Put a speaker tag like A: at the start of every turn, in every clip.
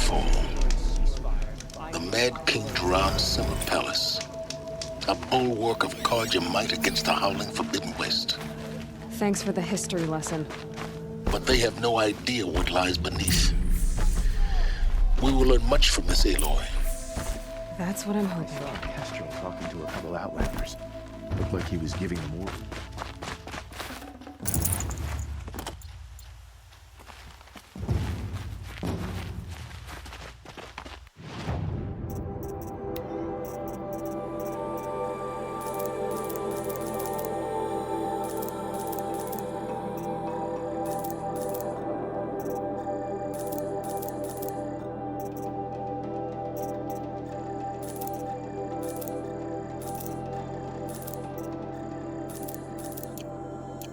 A: nightfall. The Mad King Duran's summer palace. A bulwark of Carja might against the howling Forbidden West.
B: Thanks for the history lesson.
A: But they have no idea what lies beneath. We will learn much from this Aloy.
B: That's what I'm hoping.
C: I saw Kestrel talking to a couple Outlanders. Looked like he was giving them orders.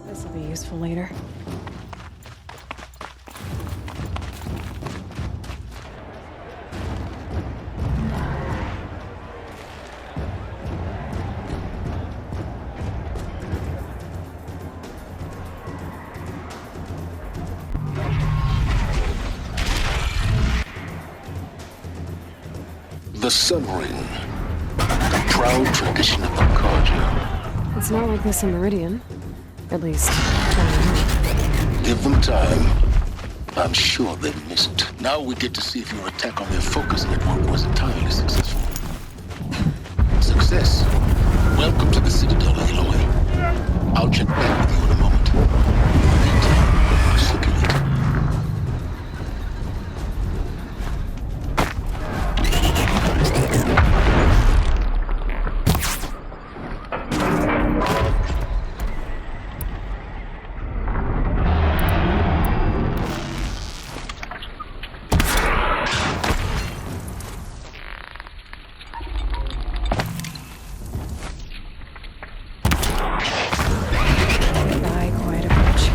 B: This'll be useful later.
A: The Sun Ring. A proud tradition of the Carja.
B: It's not like this in Meridian. At least,
A: Give them time. I'm sure they missed. Now we get to see if your attack on their focus network was entirely successful. Success. Welcome to the Citadel, Aloy. I'll check back with you in a moment. Meantime, circulate.
B: die quite a bunch.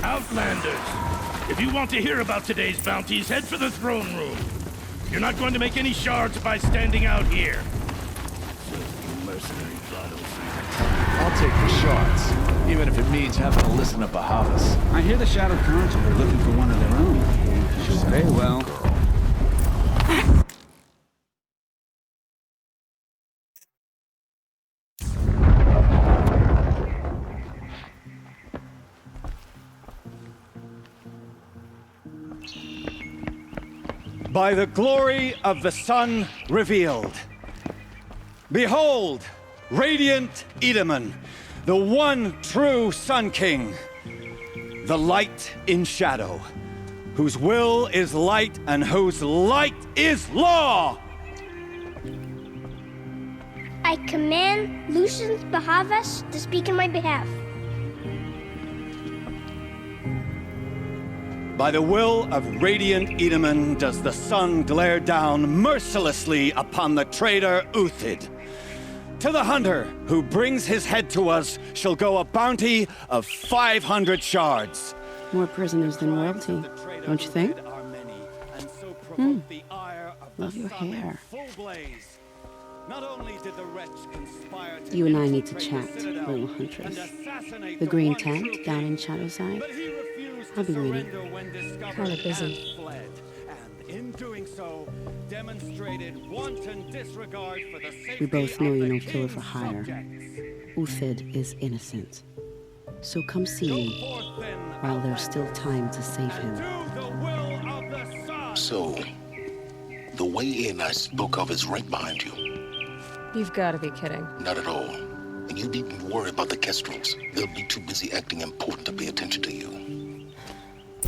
D: Outlanders! If you want to hear about today's bounties, head for the throne room. You're not going to make any shards by standing out here. So, you mercenary blood.
C: I'll take the shards, even if it means having to listen to Bahavas.
E: I hear the Shadow Council are looking for one of their own. She'll pay well.
F: By the glory of the sun revealed. Behold, radiant Edaman, the one true Sun King, the light in shadow, whose will is light and whose light is law!
G: I command Lucius Bahavas to speak in my behalf.
F: By the will of radiant Edaman does the sun glare down mercilessly upon the traitor Uthid. To the hunter who brings his head to us shall go a bounty of 500 shards.
H: More prisoners than royalty, don't you think? Love your hair. You and I need to chat, little huntress. The green tent down in Shadowside. I'll be waiting.
B: Kind of busy.
H: We both know you're no killer for hire. Uthid is innocent. So come see me while there's still time to save him.
A: So, the way in I spoke of is right behind you.
B: You've got to be kidding.
A: Not at all. And you needn't worry about the Kestrels. They'll be too busy acting important to pay attention to you.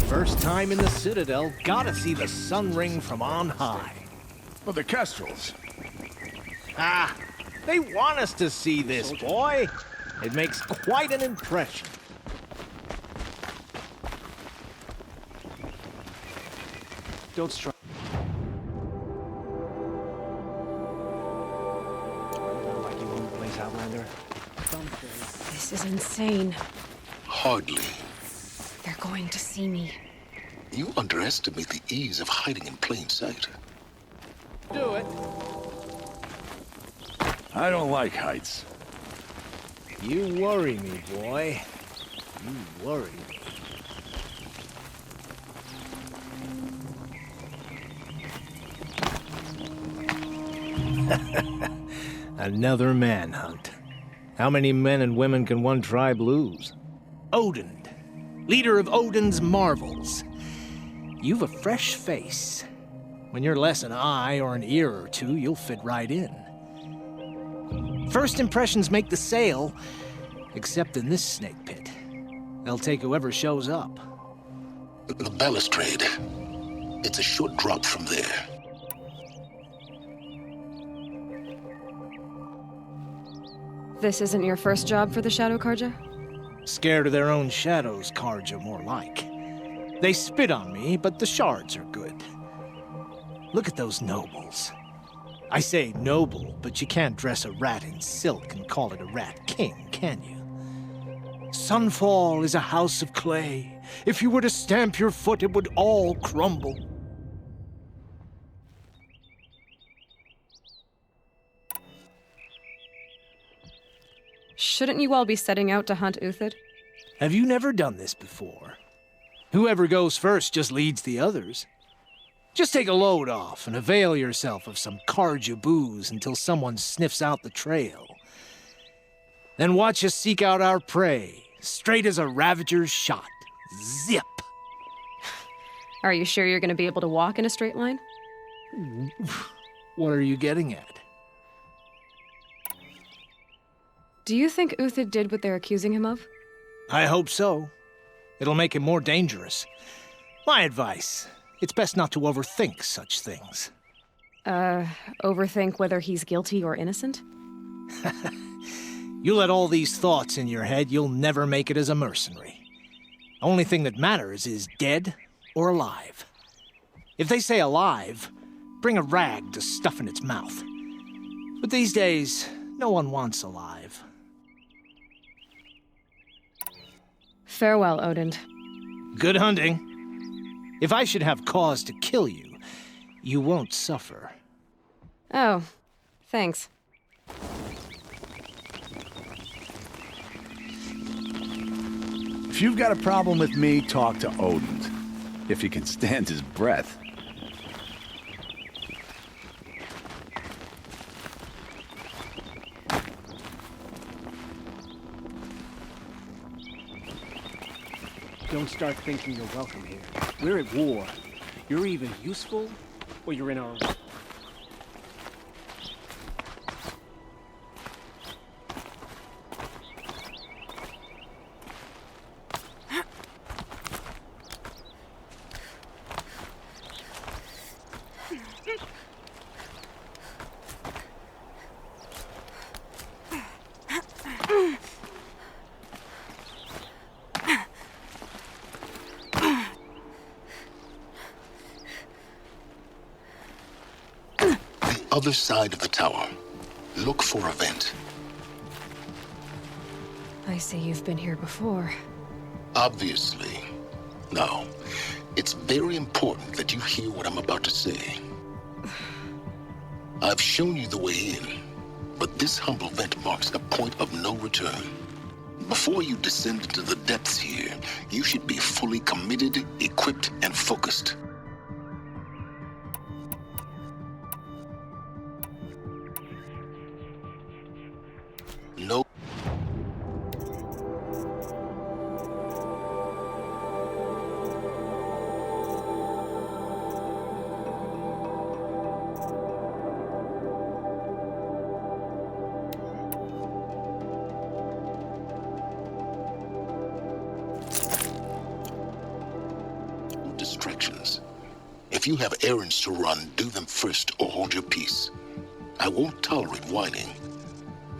I: First time in the Citadel, gotta see the Sun Ring from on high.
C: But the Kestrels.
I: Ah, they want us to see this, boy. It makes quite an impression.
C: Don't strike.
B: This is insane.
A: Hardly.
B: They're going to see me.
A: You underestimate the ease of hiding in plain sight.
I: Do it.
C: I don't like heights.
I: You worry me, boy. You worry me. Another manhunt. How many men and women can one tribe lose? Odin, leader of Odin's marvels. You've a fresh face. When you're less an eye or an ear or two, you'll fit right in. First impressions make the sale, except in this snake pit. They'll take whoever shows up.
A: The balustrade. It's a short drop from there.
B: This isn't your first job for the Shadow Carja?
I: Scared of their own shadows, Carja, more like. They spit on me, but the shards are good. Look at those nobles. I say noble, but you can't dress a rat in silk and call it a rat king, can you? Sunfall is a house of clay. If you were to stamp your foot, it would all crumble.
B: Shouldn't you all be setting out to hunt Uthid?
I: Have you never done this before? Whoever goes first just leads the others. Just take a load off and avail yourself of some Carja booze until someone sniffs out the trail. Then watch us seek out our prey, straight as a ravager's shot. Zip!
B: Are you sure you're going to be able to walk in a straight line?
I: What are you getting at?
B: Do you think Uthid did what they're accusing him of?
I: I hope so. It'll make him more dangerous. My advice, it's best not to overthink such things.
B: Overthink whether he's guilty or innocent?
I: You let all these thoughts in your head, you'll never make it as a mercenary. Only thing that matters is dead or alive. If they say alive, bring a rag to stuff in its mouth. But these days, no one wants alive.
B: Farewell, Odin.
I: Good hunting. If I should have cause to kill you, you won't suffer.
B: Oh, thanks.
C: If you've got a problem with me, talk to Odin. If he can stand his breath.
J: Don't start thinking you're welcome here. We're at war. You're either useful, or you're in our way.
A: Other side of the tower. Look for a vent.
B: I see you've been here before.
A: Obviously. Now, it's very important that you hear what I'm about to say. I've shown you the way in, but this humble vent marks a point of no return. Before you descend into the depths here, you should be fully committed, equipped, and focused. No. Distractions. If you have errands to run, do them first or hold your peace. I won't tolerate whining.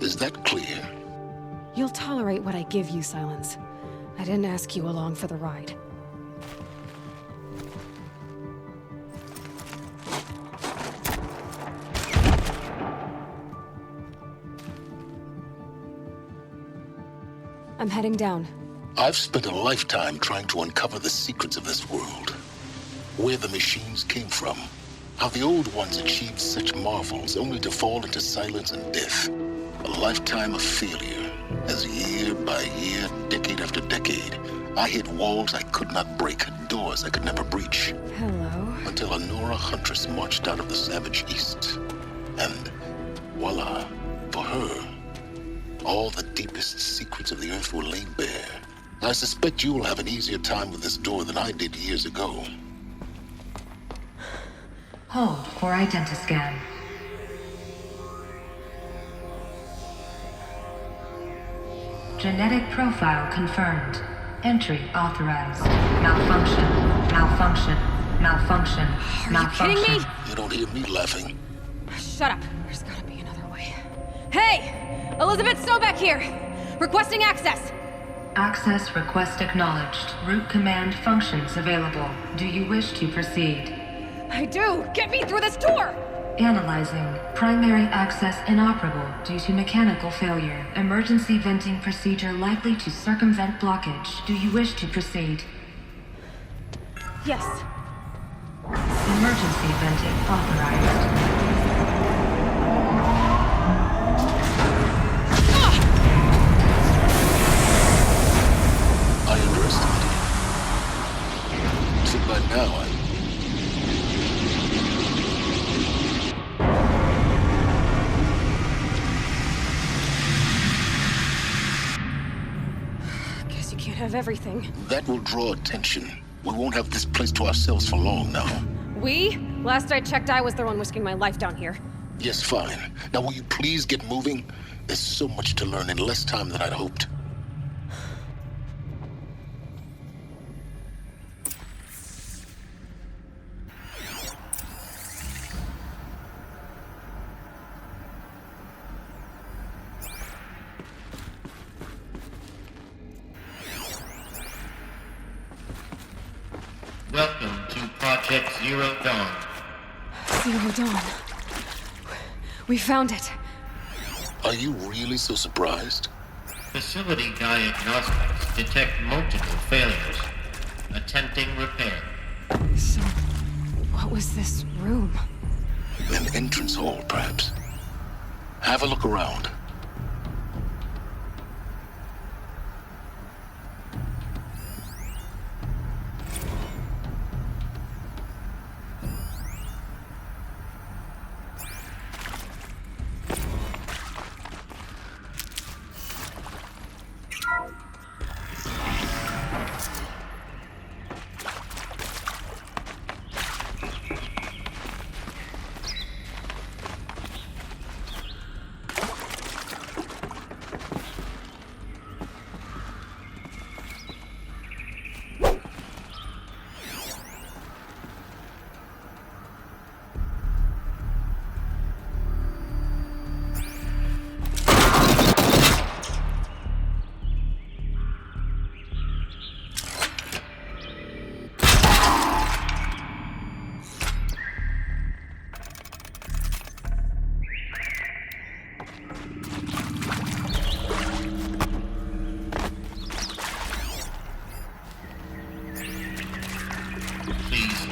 A: Is that clear?
B: You'll tolerate what I give you, Silence. I didn't ask you along for the ride. I'm heading down.
A: I've spent a lifetime trying to uncover the secrets of this world. Where the machines came from. How the old ones achieved such marvels only to fall into silence and death. A lifetime of failure, as year by year, decade after decade, I hit walls I could not break, doors I could never breach.
B: Hello.
A: Until a Nora huntress marched out of the savage east. And voila, for her, all the deepest secrets of the earth were laid bare. I suspect you will have an easier time with this door than I did years ago.
K: Hold for identiscan. Genetic profile confirmed. Entry authorized. Malfunction. Malfunction. Malfunction. Malfunction.
B: Are you kidding me?
A: You don't hear me laughing.
B: Shut up. There's gotta be another way. Hey! Elizabeth Sobek here! Requesting access!
K: Access request acknowledged. Root command functions available. Do you wish to proceed?
B: I do! Get me through this door!
K: Analyzing. Primary access inoperable due to mechanical failure. Emergency venting procedure likely to circumvent blockage. Do you wish to proceed?
B: Yes.
K: Emergency venting authorized.
A: I underestimated you. So by now,
B: Guess you can't have everything.
A: that will draw attention. We won't have this place to ourselves for long now.
B: We? Last I checked, I was the one risking my life down here.
A: Yes, fine. Now will you please get moving? There's so much to learn in less time than I'd hoped.
L: Welcome to Project Zero Dawn.
B: Zero Dawn. We found it.
A: Are you really so surprised?
L: Facility diagnostics detect multiple failures. Attempting repair.
B: So, what was this room?
A: An entrance hall, perhaps. Have a look around.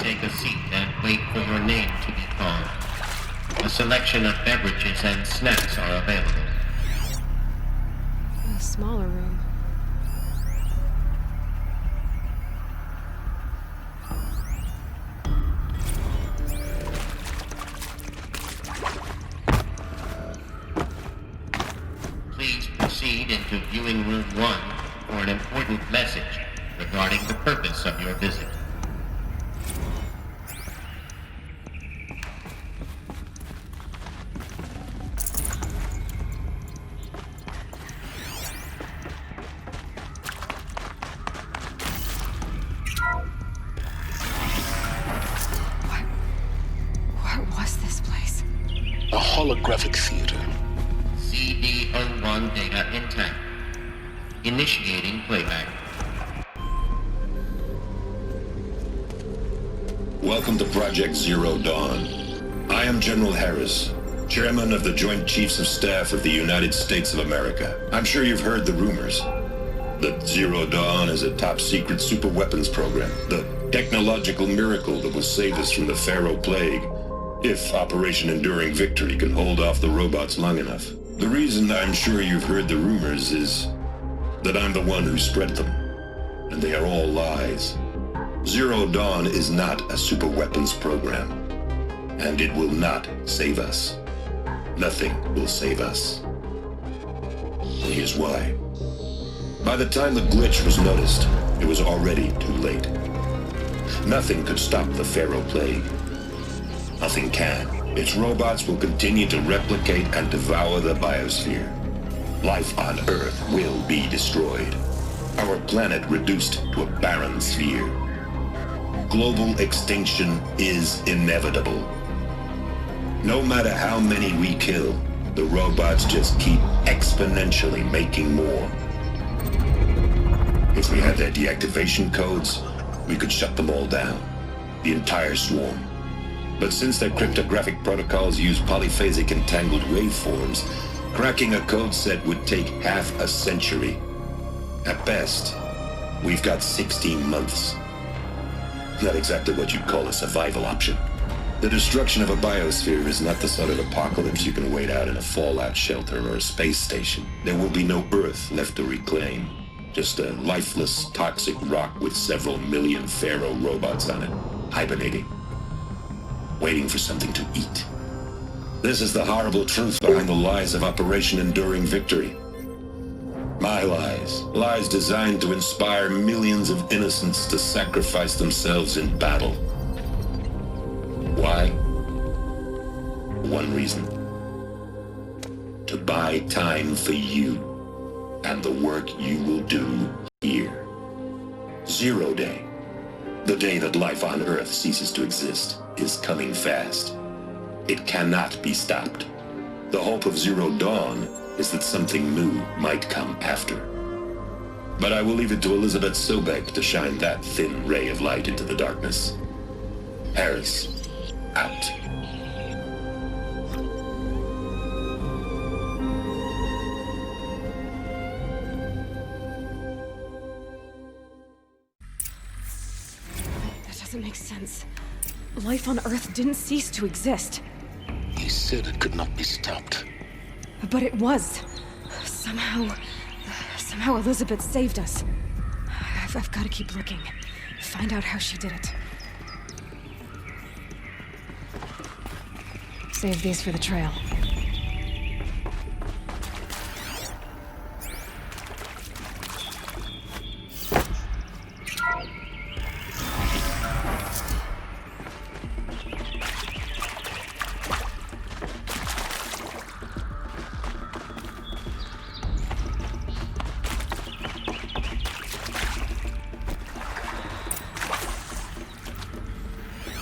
L: Take a seat and wait for your name to be called. A selection of beverages and snacks are available.
B: A smaller room.
L: Please proceed into viewing room 1 for an important message regarding the purpose of your visit.
A: Holographic theater.
L: CD01 data intact. Initiating playback.
M: Welcome to Project Zero Dawn. I am General Harris, Chairman of the Joint Chiefs of Staff of the United States of America. I'm sure you've heard the rumors. that Zero Dawn is a top-secret super-weapons program, the technological miracle that will save us from the Pharaoh Plague, if Operation Enduring Victory can hold off the robots long enough. The reason I'm sure you've heard the rumors is that I'm the one who spread them, and they are all lies. Zero Dawn is not a super-weapons program, and it will not save us. Nothing will save us. And here's why. By the time the glitch was noticed, it was already too late. Nothing could stop the Pharaoh Plague. Nothing can. Its robots will continue to replicate and devour the biosphere. Life on Earth will be destroyed. Our planet reduced to a barren sphere. Global extinction is inevitable. No matter how many we kill, the robots just keep exponentially making more. If we had their deactivation codes, we could shut them all down, the entire swarm. But since their cryptographic protocols use polyphasic entangled waveforms, cracking a code set would take half a century. At best, we've got 16 months. Not exactly what you'd call a survival option. The destruction of a biosphere is not the sort of apocalypse you can wait out in a fallout shelter or a space station. There will be no Earth left to reclaim. Just a lifeless, toxic rock with several million Pharaoh robots on it, hibernating, waiting for something to eat. This is the horrible truth behind the lies of Operation Enduring Victory. My lies. Lies designed to inspire millions of innocents to sacrifice themselves in battle. Why? One reason. To buy time for you and the work you will do here. Zero Day, the day that life on Earth ceases to exist, is coming fast. It cannot be stopped. The hope of Zero Dawn is that something new might come after. But I will leave it to Elizabeth Sobek to shine that thin ray of light into the darkness. Harris, out.
B: That doesn't make sense. Life on Earth didn't cease to exist.
A: He said it could not be stopped.
B: But it was. Somehow Elizabeth saved us. I've got to keep looking. Find out how she did it. Save these for the trail.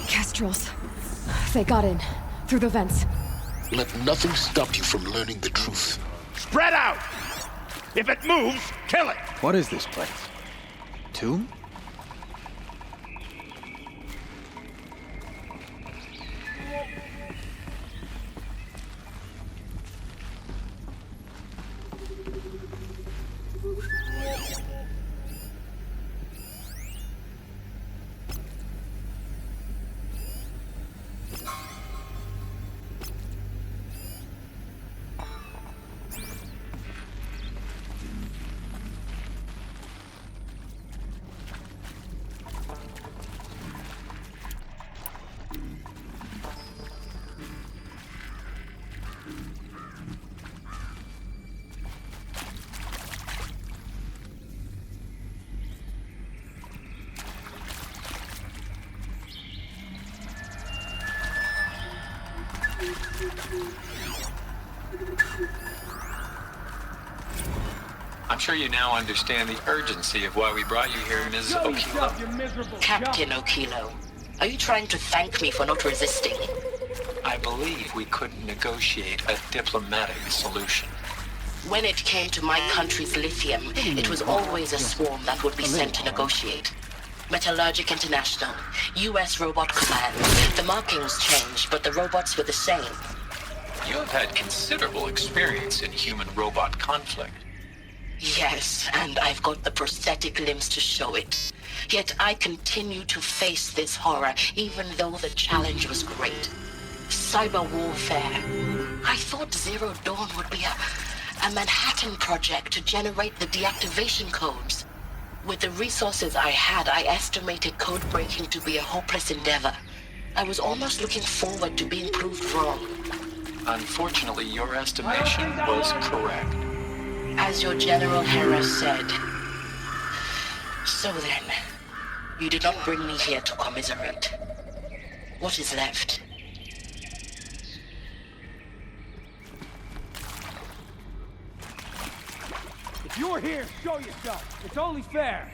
B: Kestrels. They got in. Through the vents.
A: Let nothing stop you from learning the truth.
D: Spread out! If it moves, kill it!
I: What is this place? Tomb?
N: I'm sure you now understand the urgency of why we brought you here, Ms. Okilo.
O: Captain Okilo, are you trying to thank me for not resisting?
N: I believe we couldn't negotiate a diplomatic solution.
O: When it came to my country's lithium, it was always a swarm that would be sent to negotiate. Metallurgic International, U.S. Robot Command. The markings changed, but the robots were the same.
N: You have had considerable experience in human-robot conflict.
O: Yes, and I've got the prosthetic limbs to show it. Yet I continue to face this horror, even though the challenge was great. Cyber warfare. I thought Zero Dawn would be a Manhattan project to generate the deactivation codes. With the resources I had, I estimated code breaking to be a hopeless endeavor. I was almost looking forward to being proved wrong.
N: Unfortunately, your estimation was correct.
O: As your General Hera said. So then, you did not bring me here to commiserate. What is left?
J: If you're here, show yourself. It's only fair.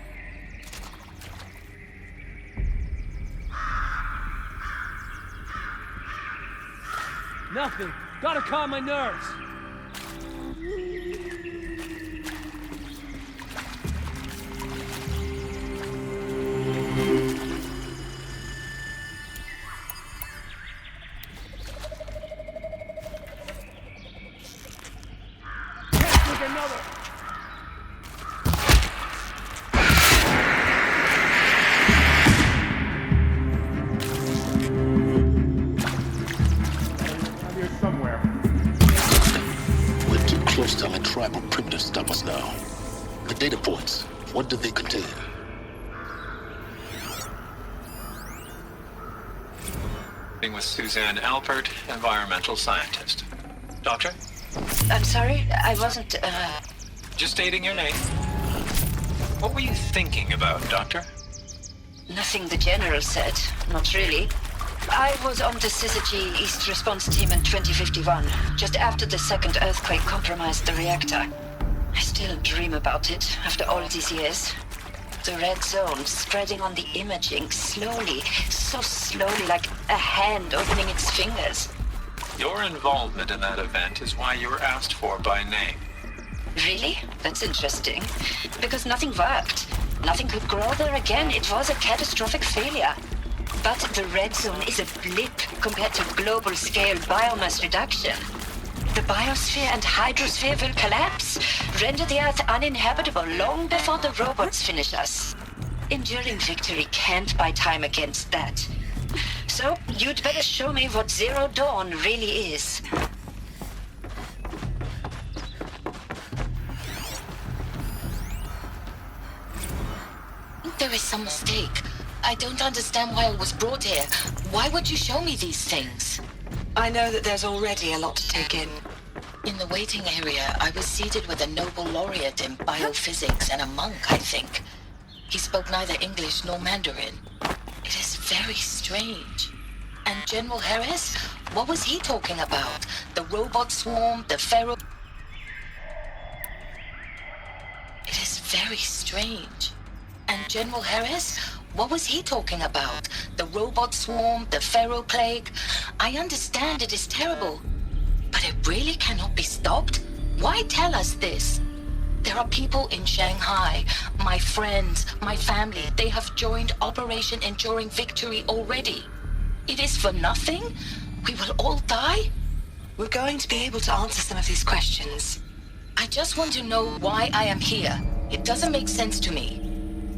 J: Nothing. Gotta calm my nerves.
A: Tribal primitives stop us now. The data points, what do they contain?
N: With Suzanne Alpert, environmental scientist. Doctor?
O: I'm sorry, I wasn't,
N: Just stating your name. What were you thinking about, Doctor?
O: Nothing the General said. Not really. I was on the Syzygy East Response Team in 2051, just after the second earthquake compromised the reactor. I still dream about it, after all these years. The red zone spreading on the imaging, slowly, so slowly, like a hand opening its fingers.
N: Your involvement in that event is why you were asked for by name.
O: Really? That's interesting. Because nothing worked. Nothing could grow there again. It was a catastrophic failure. But the red zone is a blip compared to global-scale biomass reduction. The biosphere and hydrosphere will collapse, render the Earth uninhabitable long before the robots finish us. Enduring victory can't buy time against that. So, you'd better show me what Zero Dawn really is. There is some mistake. I don't understand why I was brought here. Why would you show me these things? I know that there's already a lot to take in. In the waiting area, I was seated with a Nobel laureate in biophysics and a monk, I think. He spoke neither English nor Mandarin. It is very strange. And General Harris? What was he talking about? The robot swarm, the Pharaoh... It is very strange. And General Harris? What was he talking about? The robot swarm, the Pharaoh plague? I understand it is terrible. But it really cannot be stopped? Why tell us this? There are people in Shanghai, my friends, my family. They have joined Operation Enduring Victory already. It is for nothing? We will all die? We're going to be able to answer some of these questions. I just want to know why I am here. It doesn't make sense to me.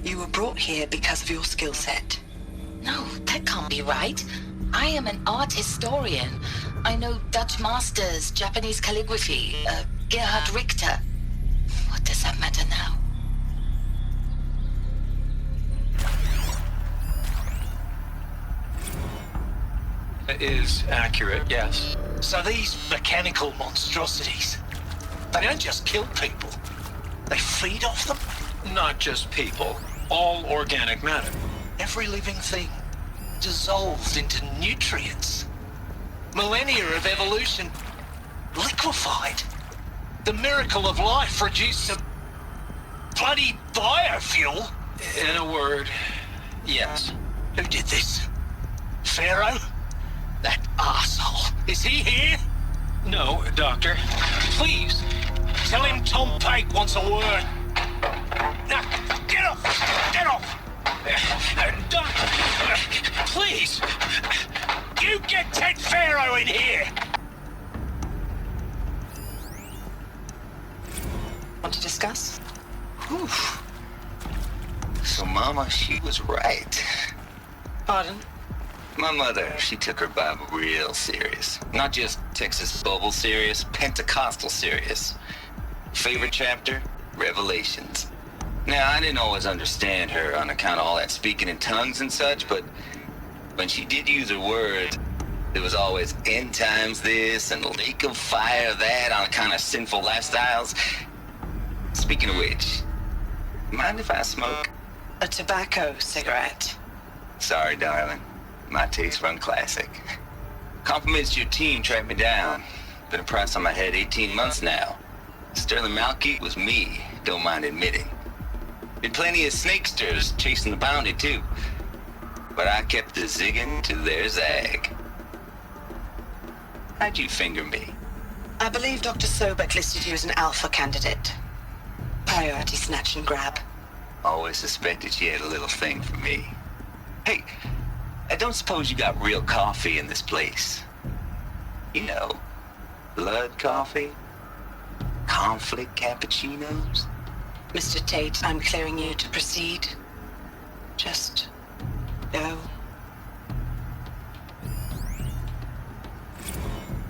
O: You were brought here because of your skill set. No, that can't be right. I am an art historian. I know Dutch masters, Japanese calligraphy, Gerhard Richter. What does that matter now?
N: It is accurate, yes.
I: So these mechanical monstrosities, they don't just kill people. They feed off them?
N: Not just people. All organic matter.
I: Every living thing dissolved into nutrients. Millennia of evolution liquefied. The miracle of life produced a bloody biofuel.
N: In a word, yes.
I: Who did this? Pharaoh? That arsehole. Is he here?
N: No, Doctor.
I: Please, tell him Tom Pike wants a word. Now, get off! Get off! Doctor, please! You get Ted Pharaoh in here!
O: want to discuss?
P: Whew. So Mama, she was right.
O: Pardon?
P: My mother, she took her Bible real serious. Not just Texas Bible serious, Pentecostal serious. Favorite chapter? Revelations. Now, I didn't always understand her on account of all that speaking in tongues and such, but when she did use her words, there was always end times this and lake of fire that on account of sinful lifestyles. Speaking of which, mind if I smoke?
O: A tobacco cigarette.
P: Sorry, darling. My taste run classic. Compliments to your team tracked me down. Been a price on my head 18 months now. Sterling Malky was me, don't mind admitting. Been plenty of snakesters chasing the bounty too. But I kept the zigging to their zag. How'd you finger me?
O: I believe Dr. Sobek listed you as an alpha candidate. Priority snatch and grab.
P: Always suspected she had a little thing for me. Hey, I don't suppose you got real coffee in this place. You know, blood coffee? Conflict cappuccinos?
O: Mr. Tate, I'm clearing you to proceed. Just go.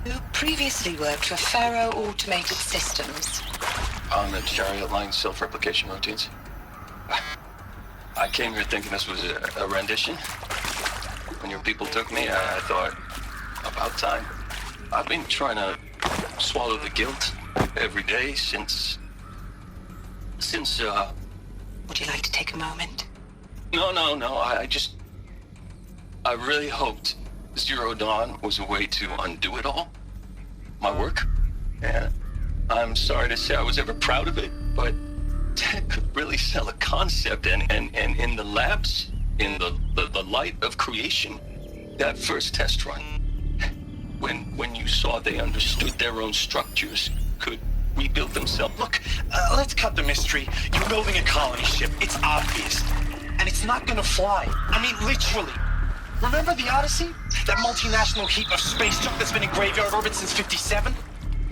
O: Who previously worked for Faro Automated Systems?
N: On the Chariot Line self-replication routines. I came here thinking this was a rendition. When your people took me, I thought, about time. I've been trying to swallow the guilt every day since...
O: Would you like to take a moment?
N: No. I really hoped Zero Dawn was a way to undo it all. My work. And I'm sorry to say I was ever proud of it, but Tech could really sell a concept, and in the labs, in the light of creation, that first test run, when you saw they understood their own structures, could rebuild themselves.
Q: Look, let's cut the mystery. You're building a colony ship. It's obvious. And it's not gonna fly. I mean, literally. Remember the Odyssey? That multinational heap of space junk that's been in graveyard orbit since 57?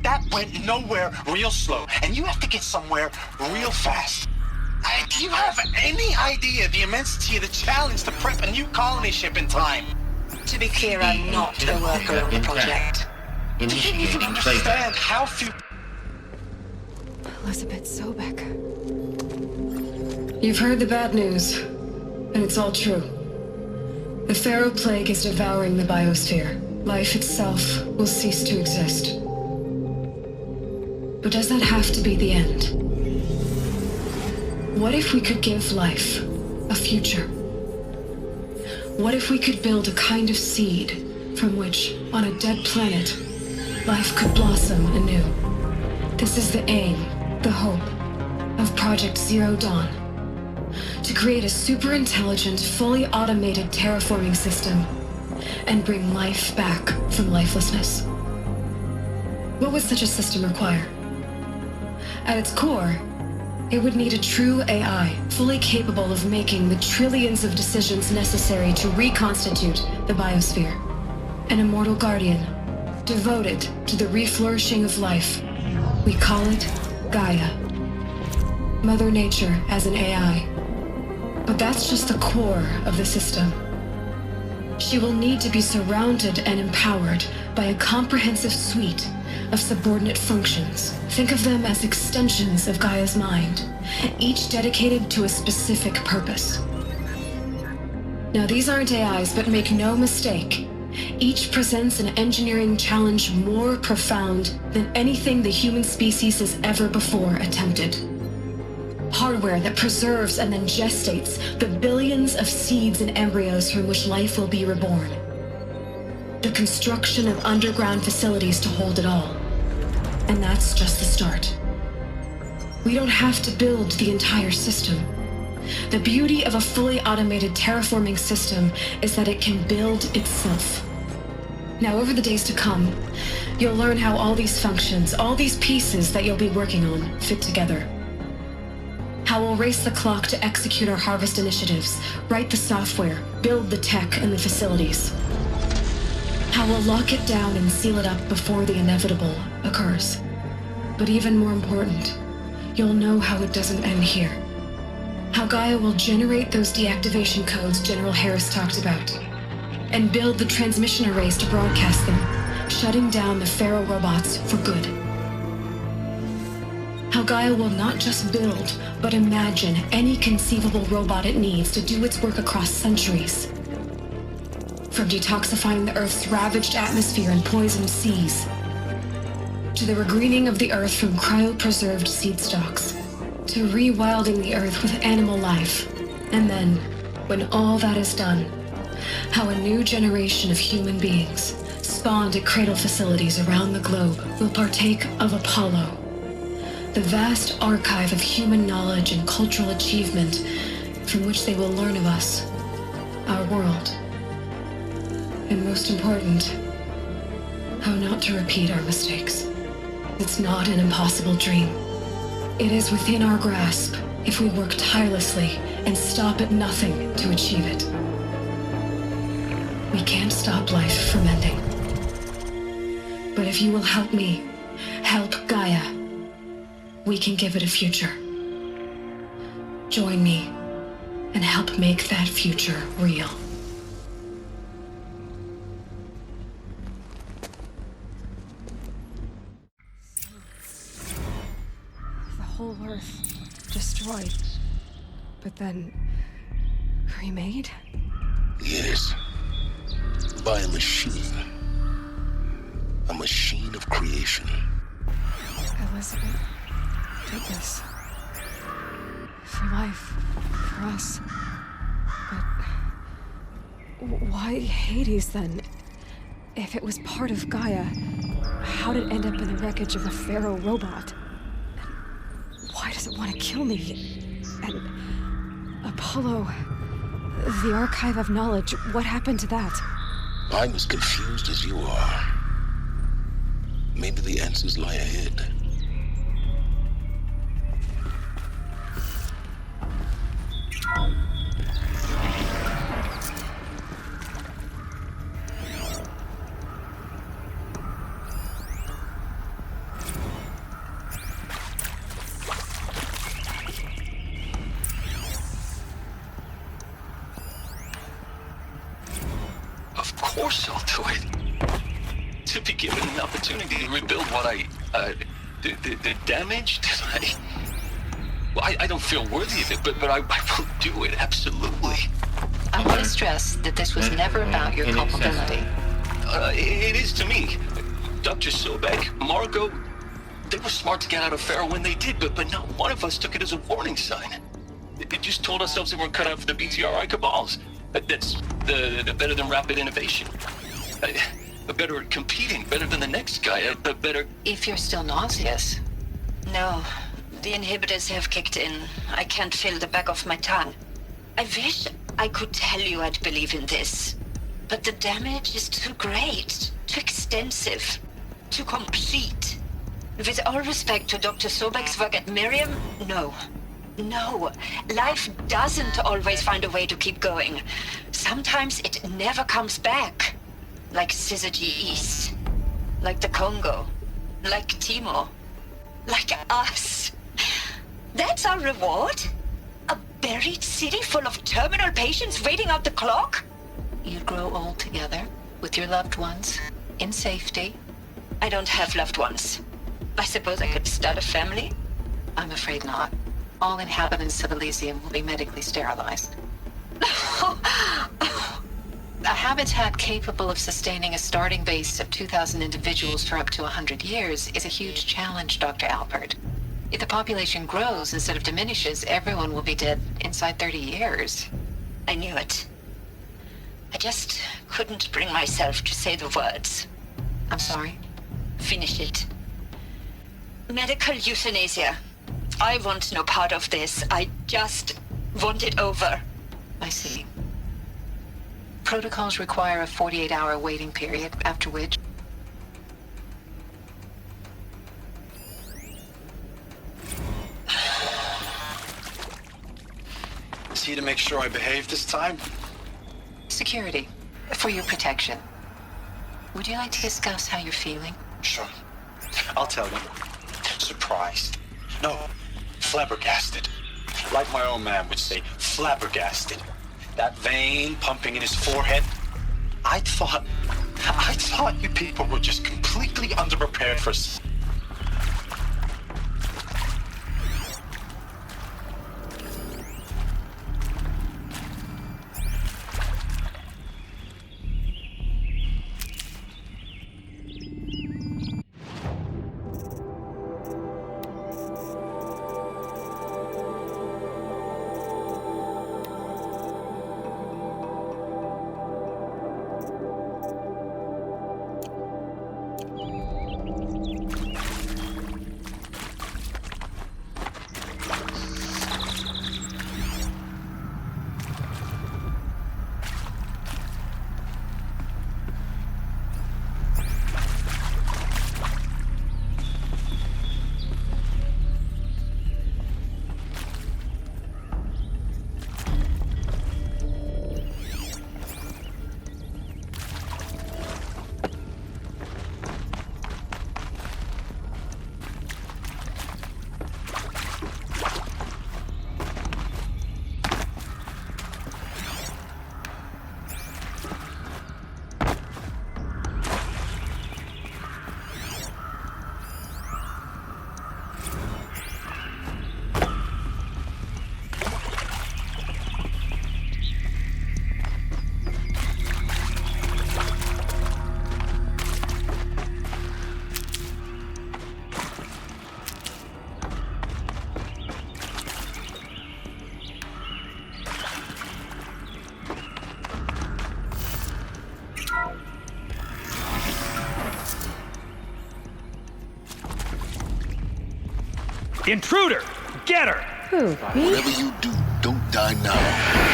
Q: That went nowhere real slow. And you have to get somewhere real fast. Do you have any idea the immensity of the challenge to prep a new colony ship in time?
O: To be clear, I'm not a worker on the project.
Q: Do you even understand how few...
B: Elizabeth Sobek.
K: You've heard the bad news, and it's all true. The Pharaoh Plague is devouring the biosphere. Life itself will cease to exist. But does that have to be the end? What if we could give life a future? What if we could build a kind of seed from which, on a dead planet, life could blossom anew? This is the aim, the hope, of Project Zero Dawn. To create a super-intelligent, fully automated terraforming system and bring life back from lifelessness. What would such a system require? At its core, it would need a true AI, fully capable of making the trillions of decisions necessary to reconstitute the biosphere. An immortal guardian, devoted to the reflourishing of life. We call it Gaia. Mother Nature as an AI. But that's just the core of the system. She will need to be surrounded and empowered by a comprehensive suite of subordinate functions. Think of them as extensions of Gaia's mind, each dedicated to a specific purpose. Now, these aren't AIs, but make no mistake, each presents an engineering challenge more profound than anything the human species has ever before attempted. Hardware that preserves and then gestates the billions of seeds and embryos from which life will be reborn. The construction of underground facilities to hold it all. And that's just the start. We don't have to build the entire system. The beauty of a fully automated terraforming system is that it can build itself. Now, over the days to come, you'll learn how all these functions, all these pieces that you'll be working on, fit together. How we'll race the clock to execute our harvest initiatives, write the software, build the tech and the facilities. How we'll lock it down and seal it up before the inevitable occurs. But even more important, you'll know how it doesn't end here. How Gaia will generate those deactivation codes General Harris talked about, and build the transmission arrays to broadcast them, shutting down the Pharaoh robots for good. How Gaia will not just build, but imagine any conceivable robot it needs to do its work across centuries. From detoxifying the Earth's ravaged atmosphere and poisoned seas, to the regreening of the Earth from cryopreserved seed stalks, to rewilding the Earth with animal life. And then, when all that is done, how a new generation of human beings, spawned at cradle facilities around the globe, will partake of Apollo, the vast archive of human knowledge and cultural achievement from which they will learn of us, our world. And most important, how not to repeat our mistakes. It's not an impossible dream. It is within our grasp if we work tirelessly and stop at nothing to achieve it. We can't stop life from ending. But if you will help me, help Gaia, we can give it a future. Join me and help make that future real.
B: The whole Earth destroyed, but then remade?
A: Yes. By a machine. A machine of creation.
B: Elizabeth did this. For life. For us. But why Hades then? If it was part of Gaia, how did it end up in the wreckage of a Pharaoh robot? And why does it want to kill me? And Apollo, the archive of knowledge, what happened to that?
A: I'm as confused as you are. Maybe the answers lie ahead.
N: Of course I'll do it. To be given an opportunity to rebuild what the damage that well, I don't feel worthy of it, but I will do it, absolutely.
O: I want to stress that this was never about your culpability.
N: It is to me. Dr. Sobek, Margot, they were smart to get out of Pharaoh when they did, but not one of us took it as a warning sign. They just told ourselves that we're cut out for the BTRI cabals. That's the better than rapid innovation. Better at competing, better than the next guy, but better...
O: If you're still nauseous.
R: No, the inhibitors have kicked in. I can't feel the back of my tongue. I wish I could tell you I'd believe in this. But the damage is too great, too extensive, too complete. With all respect to Dr. Sobek's work at Miriam, no. No, life doesn't always find a way to keep going. Sometimes it never comes back. Like Syzygy East. Like the Congo. Like Timor. Like us. That's our reward? A buried city full of terminal patients waiting out the clock?
O: You'd grow old together, with your loved ones, in safety.
R: I don't have loved ones. I suppose I could start a family?
O: I'm afraid not. All inhabitants of Elysium will be medically sterilized. A habitat capable of sustaining a starting base of 2,000 individuals for up to 100 years is a huge challenge, Dr. Alpert. If the population grows instead of diminishes, everyone will be dead inside 30 years.
R: I knew it. I just couldn't bring myself to say the words.
O: I'm sorry?
R: Finish it. Medical euthanasia. I want no part of this. I just want it over.
O: I see. Protocols require a 48-hour waiting period, after which...
Q: Is he to make sure I behave this time?
O: Security. For your protection. Would you like to discuss how you're feeling?
Q: Sure. I'll tell you. Surprised. No. flabbergasted. Like my old man would say, flabbergasted. That vein pumping in his forehead. I thought you people were just completely underprepared for...
J: Intruder! Get her!
B: Who, me?
A: Whatever you do, don't die now.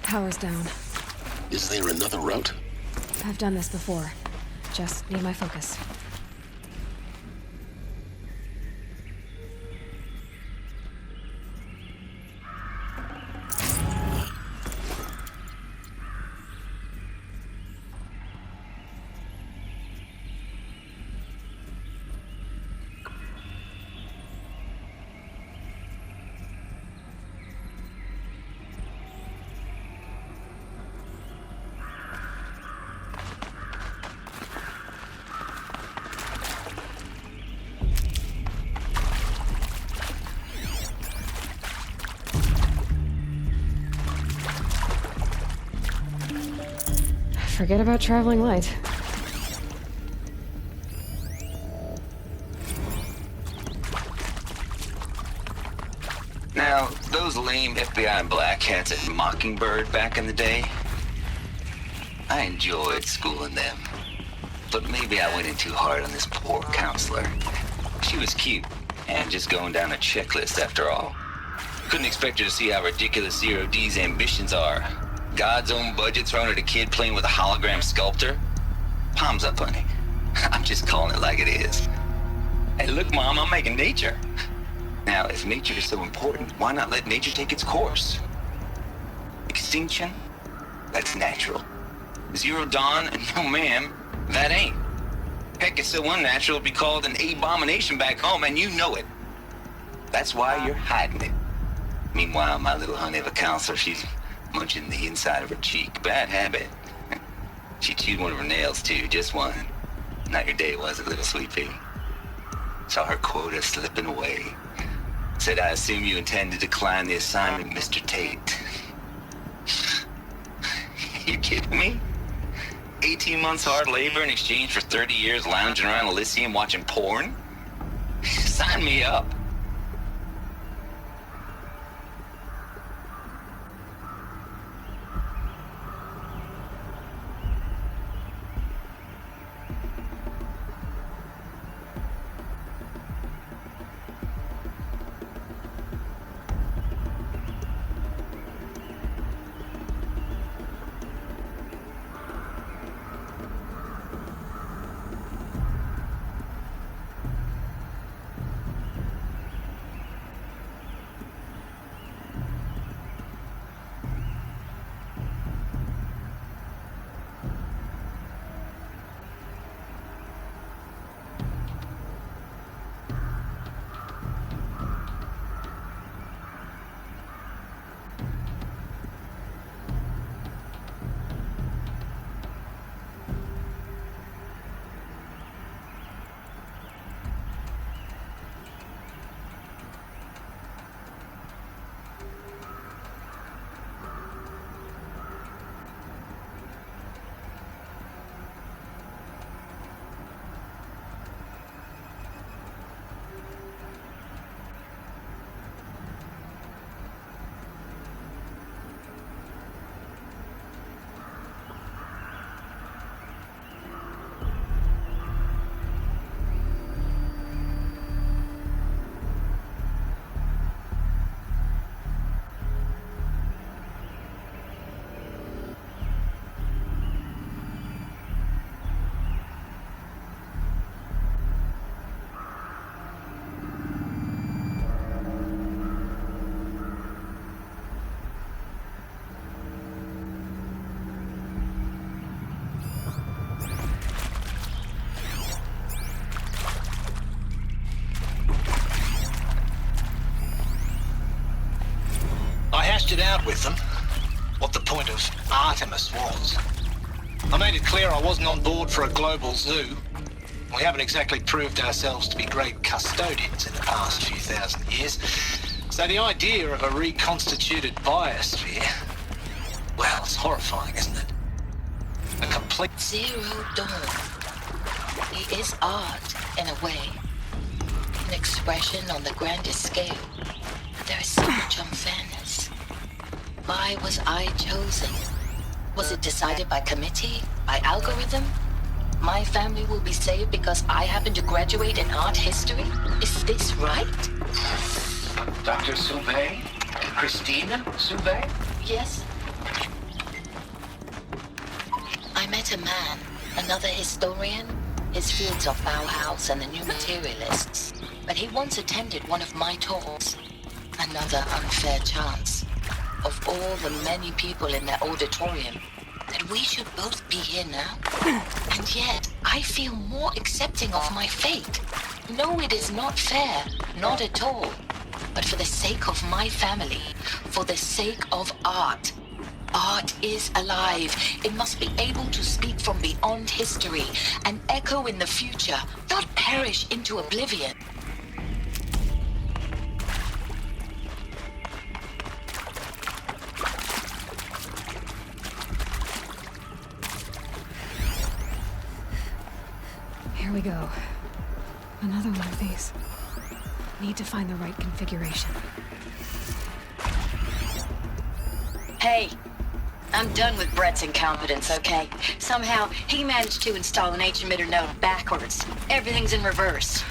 B: Power's down.
A: Is there another route?
B: I've done this before. Just need my focus. Forget about traveling light.
P: Now, those lame FBI black hats at Mockingbird back in the day, I enjoyed schooling them. But maybe I went in too hard on this poor counselor. She was cute, and just going down a checklist after all. Couldn't expect her to see how ridiculous Zero D's ambitions are. God's own budget thrown at a kid playing with a hologram sculptor? Palms up, honey. I'm just calling it like it is. Hey, look, Mom, I'm making nature. Now, if nature is so important, why not let nature take its course? Extinction? That's natural. Zero Dawn? No, ma'am, that ain't. Heck, it's so unnatural it'd be called an abomination back home, and you know it. That's why you're hiding it. Meanwhile, my little honey of a counselor, she's munching the inside of her cheek. Bad habit. She chewed one of her nails, too, just one. Not your day, was it, little sweet pea? Saw her quota slipping away. Said, I assume you intend to decline the assignment, Mr. Tate. You kidding me? 18 months hard labor in exchange for 30 years lounging around Elysium watching porn? Sign me up.
I: It out with them what the point of Artemis was. I made it clear I wasn't on board for a global zoo. We haven't exactly proved ourselves to be great custodians in the past few thousand years. So the idea of a reconstituted biosphere, well, it's horrifying, isn't it? A complete...
O: Zero Dawn. It is art, in a way. An expression on the grandest scale. But there is so much unfairness. Why was I chosen? Was it decided by committee? By algorithm? My family will be saved because I happen to graduate in art history? Is this right?
L: Dr. Sauvé? Christina Sauvé?
O: Yes. I met a man, another historian. His fields are Bauhaus and the New Materialists. But he once attended one of my talks. Another unfair chance. Of all the many people in that auditorium, that we should both be here now. And yet, I feel more accepting of my fate. No, it is not fair, not at all. But for the sake of my family, for the sake of art. Art is alive. It must be able to speak from beyond history and echo in the future, not perish into oblivion.
B: Here we go. Another one of these. Need to find the right configuration.
R: Hey, I'm done with Brett's incompetence, okay? Somehow, he managed to install an H-emitter node backwards. Everything's in reverse.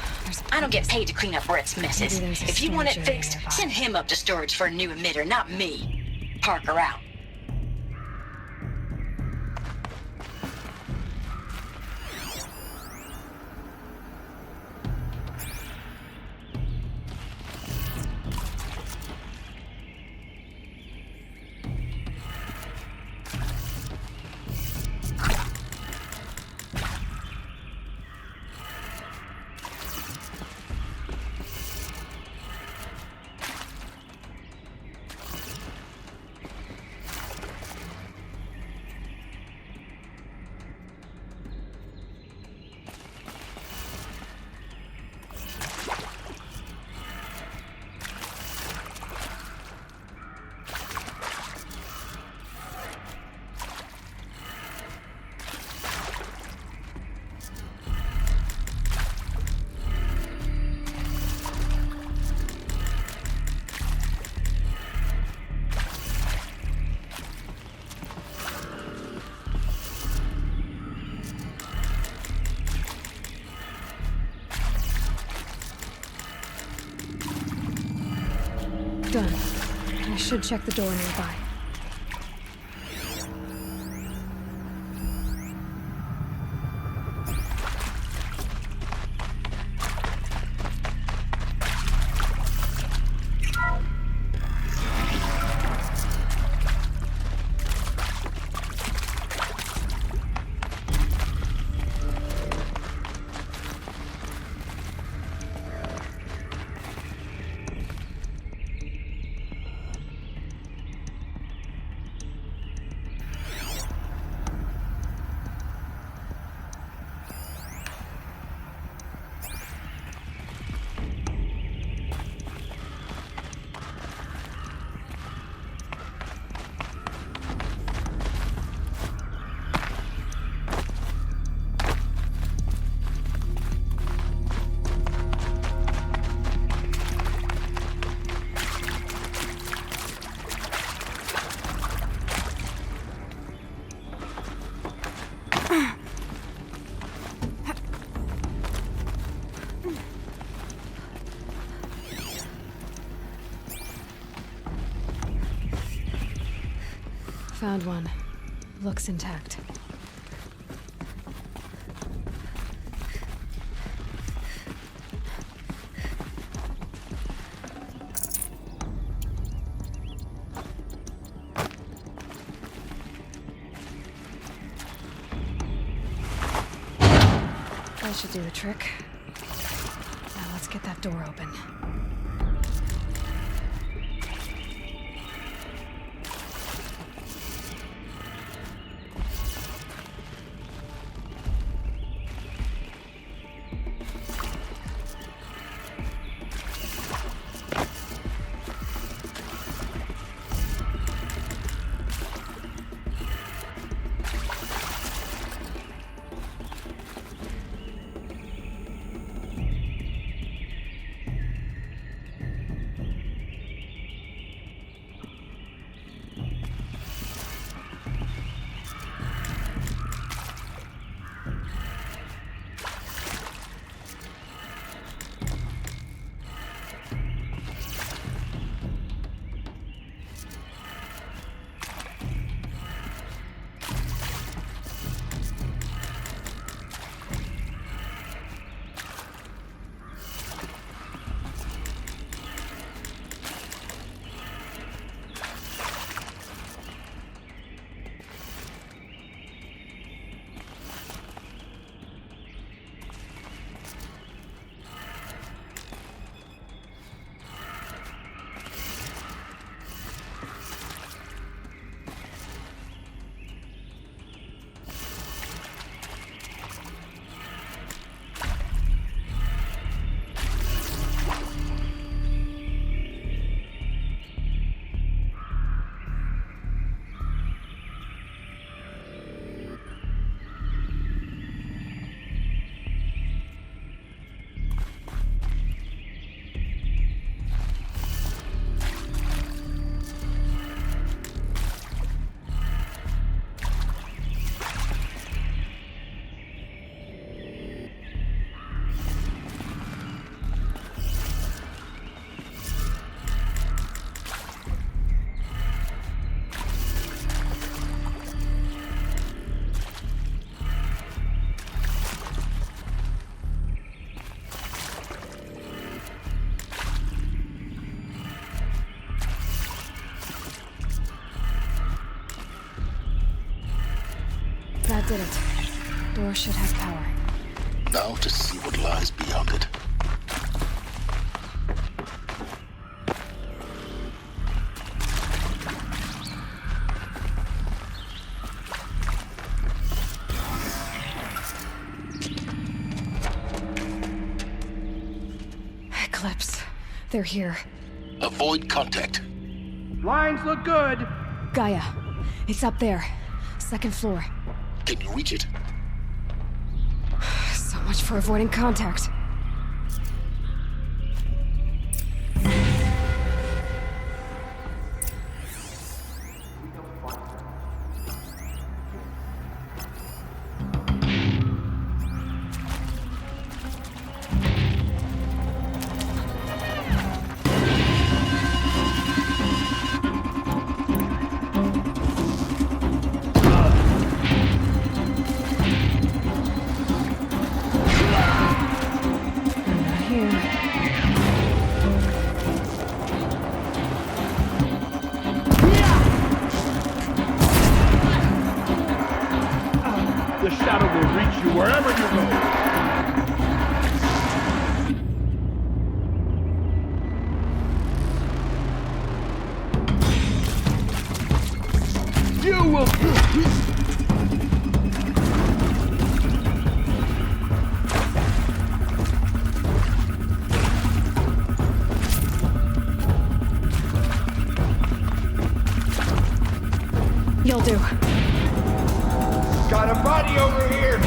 R: I don't get paid to clean up Brett's messes. If you want it fixed, send him up to storage for a new emitter, not me. Parker out.
B: Done. I should check the door nearby. Found one. Looks intact. That should do the trick. Now let's get that door open. That did it. Door should have power.
A: Now to see what lies beyond it.
B: Eclipse. They're here.
A: Avoid contact.
J: Lines look good.
B: Gaia. It's up there. Second floor.
A: Can you reach it?
B: So much for avoiding contact.
D: The shadow will reach you wherever you go. You will...
B: You'll do.
D: Got a body over here!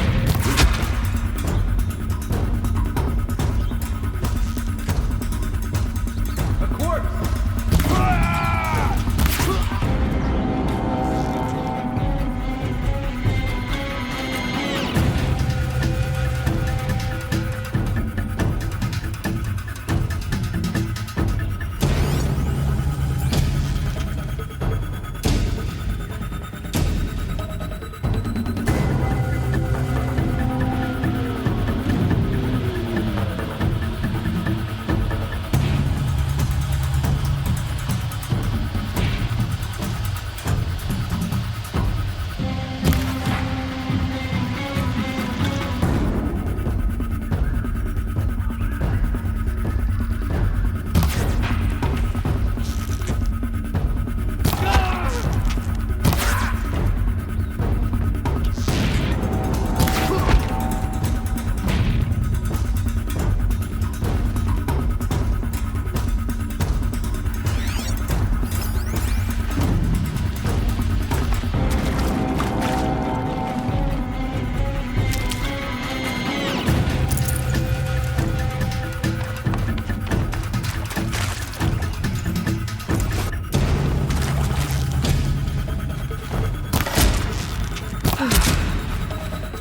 D: A corpse!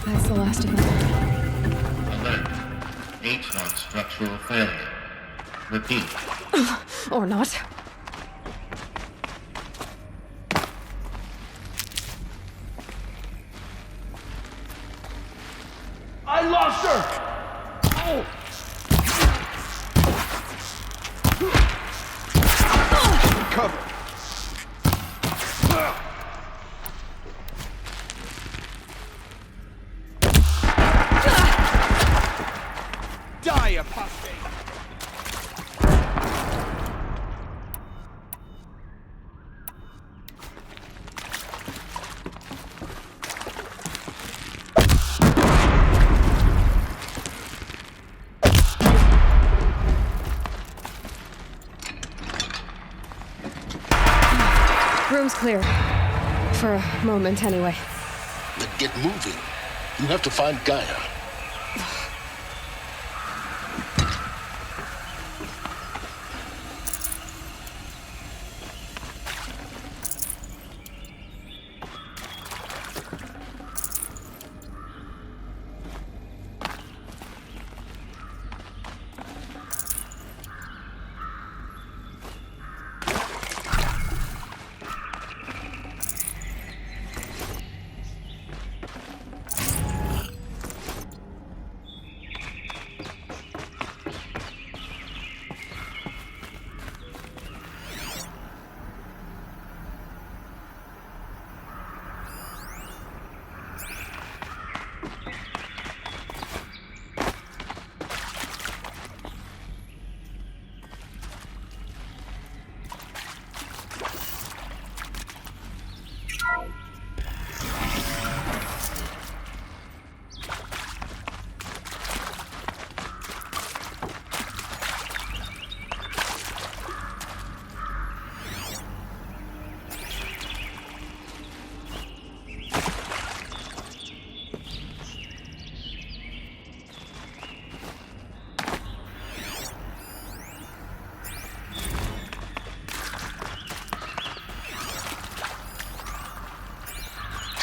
B: That's the last of them.
L: Alert. H-Knock structural failure. Repeat.
B: Or not.
D: I lost her! Oh. Cover. Die, apostate!
B: Room's clear. For a moment, anyway.
A: Then get moving. You have to find Gaia.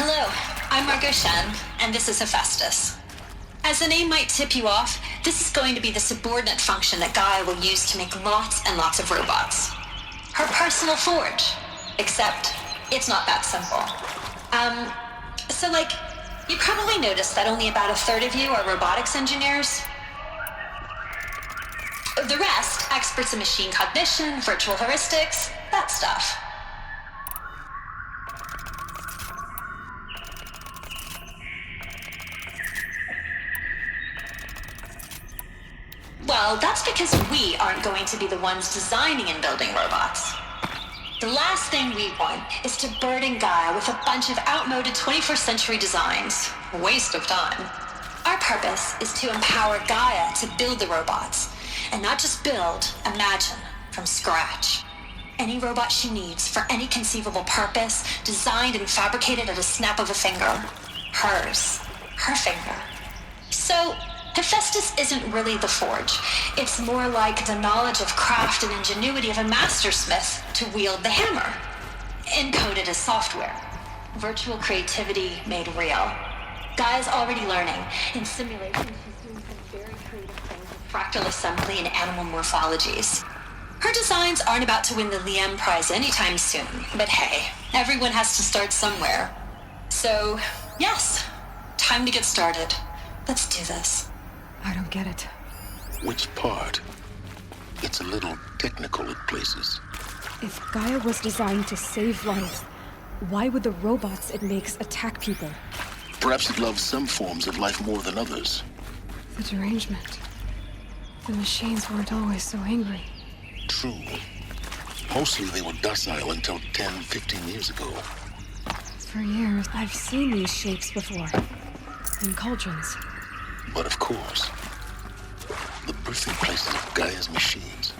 R: Hello, I'm Margot Shen, and this is Hephaestus. As the name might tip you off, this is going to be the subordinate function that Gaia will use to make lots and lots of robots. Her personal forge. Except, it's not that simple. You probably noticed that only about a third of you are robotics engineers.
S: The rest, experts in machine cognition, virtual heuristics, that stuff. Well, that's because we aren't going to be the ones designing and building robots. The last thing we want is to burden Gaia with a bunch of outmoded 21st century designs. Waste of time. Our purpose is to empower Gaia to build the robots, and not just build, imagine, from scratch. Any robot she needs for any conceivable purpose, designed and fabricated at a snap of a finger. Hers. Her finger. So, Hephaestus isn't really the forge. It's more like the knowledge of craft and ingenuity of a mastersmith to wield the hammer. Encoded as software. Virtual creativity made real. Gaia's already learning. In simulation, she's doing some very creative things with fractal assembly and animal morphologies. Her designs aren't about to win the Liam Prize anytime soon, but hey, everyone has to start somewhere. So, yes, time to get started. Let's do this.
B: I don't get it.
A: Which part? It's a little technical at places.
B: If Gaia was designed to save lives, why would the robots it makes attack people?
A: Perhaps it loves some forms of life more than others.
B: The derangement. The machines weren't always so angry.
A: True. Mostly they were docile until 10, 15 years ago.
B: For years, I've seen these shapes before. In cauldrons.
A: But of course, the birthing places of Gaia's machines.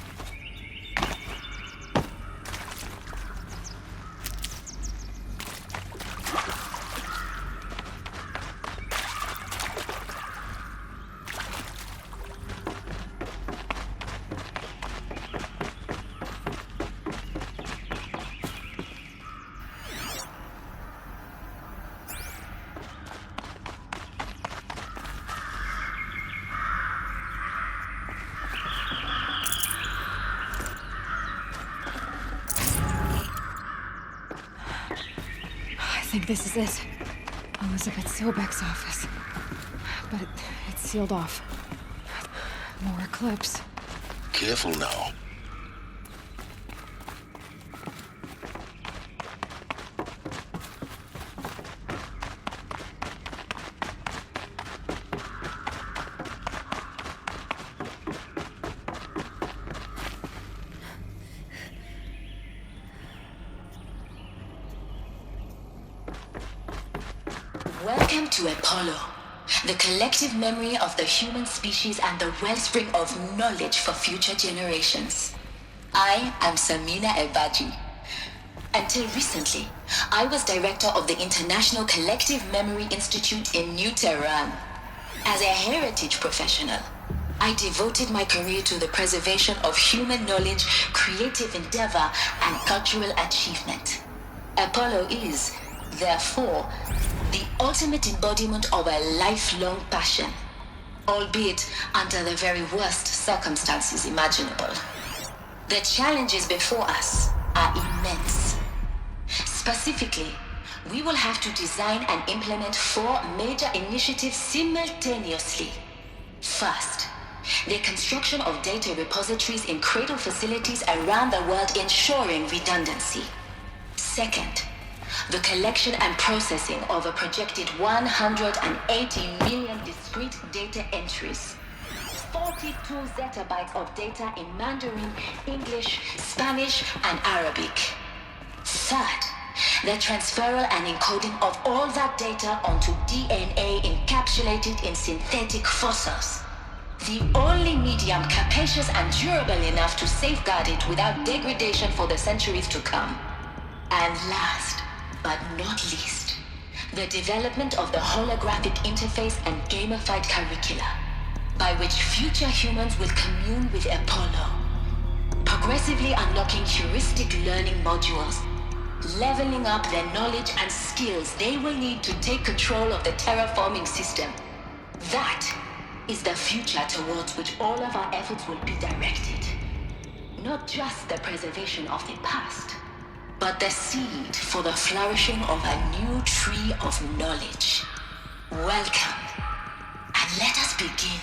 B: I think this is it. Elizabeth Sobek's office. But it's sealed off. More eclipse.
A: Careful now.
O: Welcome to Apollo, the collective memory of the human species and the wellspring of knowledge for future generations. I am Samina Ebaji. Until recently, I was director of the International Collective Memory Institute in New Tehran. As a heritage professional, I devoted my career to the preservation of human knowledge, creative endeavor, and cultural achievement. Apollo is, therefore, the ultimate embodiment of a lifelong passion, albeit under the very worst circumstances imaginable. The challenges before us are immense. Specifically, we will have to design and implement 4 major initiatives simultaneously. First, the construction of data repositories in cradle facilities around the world, ensuring redundancy. Second, the collection and processing of a projected 180 million discrete data entries. 42 zettabytes of data in Mandarin, English, Spanish, and Arabic. Third, the transferal and encoding of all that data onto DNA encapsulated in synthetic fossils. The only medium capacious and durable enough to safeguard it without degradation for the centuries to come. And last, but not least, the development of the holographic interface and gamified curricula, by which future humans will commune with Apollo, progressively unlocking heuristic learning modules, leveling up their knowledge and skills they will need to take control of the terraforming system. That is the future towards which all of our efforts will be directed. Not just the preservation of the past, but the seed for the flourishing of a new tree of knowledge. Welcome, and let us begin.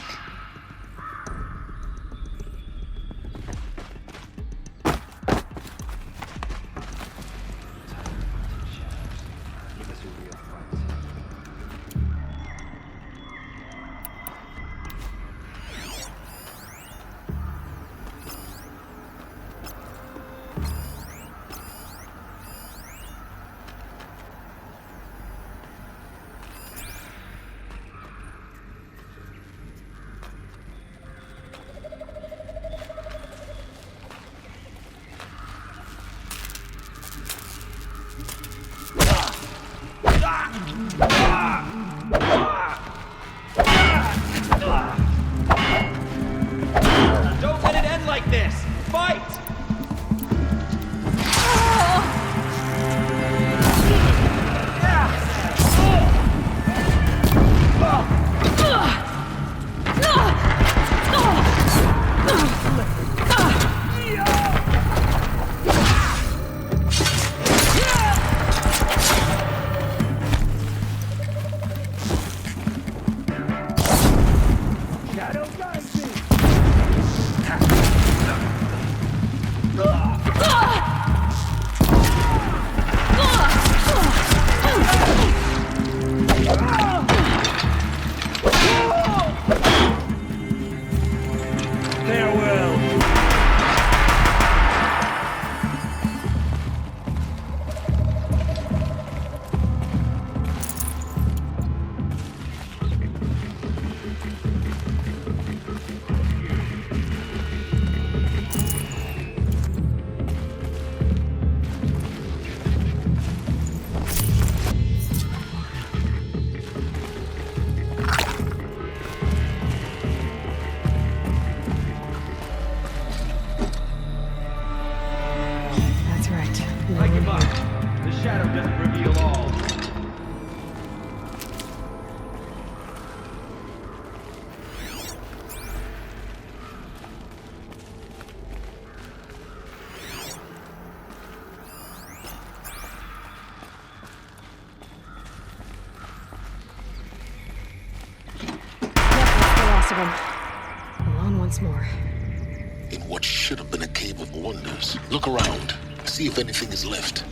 F: Don't let it end like this! Fight!
B: Alone once more.
A: In what should have been a cave of wonders. Look around. See if anything is left.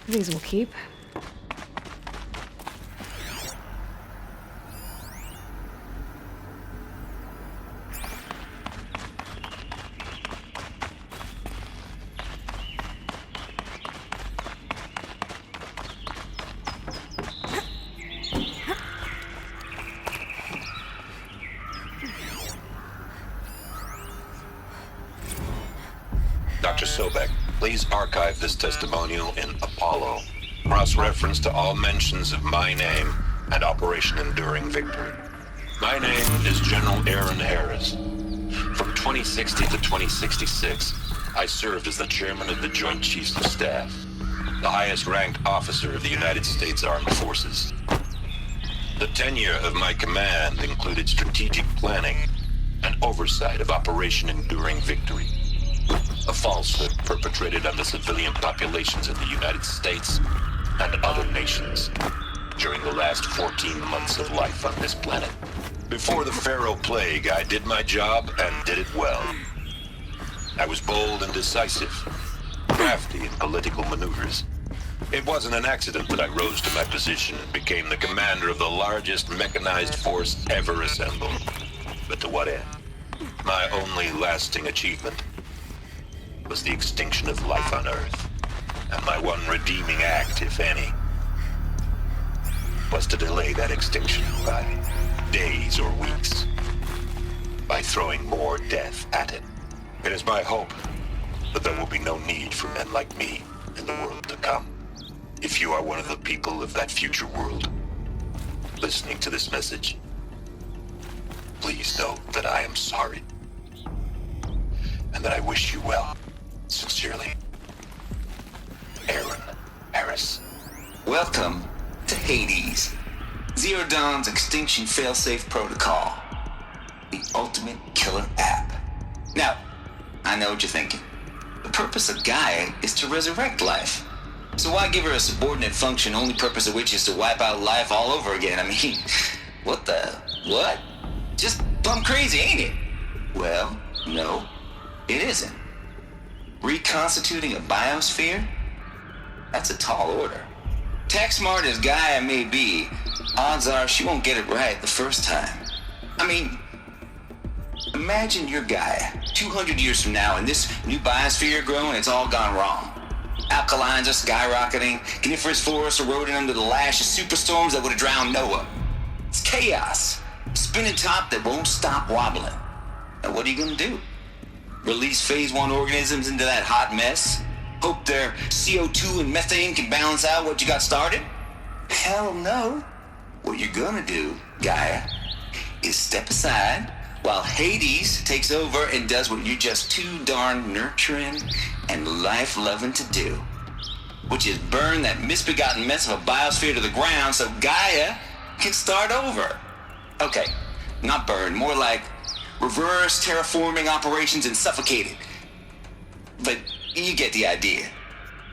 B: These will keep.
M: Dr. Sobek, please archive this testimonial in Apollo. Cross-reference to all mentions of my name and Operation Enduring Victory. My name is General Aaron Harris. From 2060 to 2066, I served as the chairman of the Joint Chiefs of Staff, the highest-ranked officer of the United States Armed Forces. The tenure of my command included strategic planning and oversight of Operation Enduring Victory, a falsehood perpetrated on the civilian populations of the United States and other nations during the last 14 months of life on this planet. Before the Pharaoh Plague, I did my job and did it well. I was bold and decisive, crafty in political maneuvers. It wasn't an accident that I rose to my position and became the commander of the largest mechanized force ever assembled. But to what end? My only lasting achievement was the extinction of life on Earth. And my one redeeming act, if any, was to delay that extinction by days or weeks, by throwing more death at it. It is my hope that there will be no need for men like me in the world to come. If you are one of the people of that future world listening to this message, please know that I am sorry and that I wish you well. Sincerely, Aaron Harris.
P: Welcome to Hades, Zero Dawn's Extinction Failsafe Protocol, the ultimate killer app. Now, I know what you're thinking. The purpose of Gaia is to resurrect life. So why give her a subordinate function, only purpose of which is to wipe out life all over again? I mean, what? Just plumb crazy, ain't it? Well, no, it isn't. Reconstituting a biosphere? That's a tall order. Tech smart as Gaia may be, odds are she won't get it right the first time. I mean, imagine your Gaia 200 years from now and this new biosphere growing, it's all gone wrong. Alkalines are skyrocketing, coniferous forests eroding under the lash of superstorms that would have drowned Noah. It's chaos. Spinning top that won't stop wobbling. Now what are you gonna do? Release phase 1 organisms into that hot mess? Hope their CO2 and methane can balance out what you got started? Hell no. What you're gonna do, Gaia, is step aside while Hades takes over and does what you're just too darn nurturing and life-loving to do, which is burn that misbegotten mess of a biosphere to the ground so Gaia can start over. Okay, not burn, more like reverse terraforming operations and suffocate it. But you get the idea.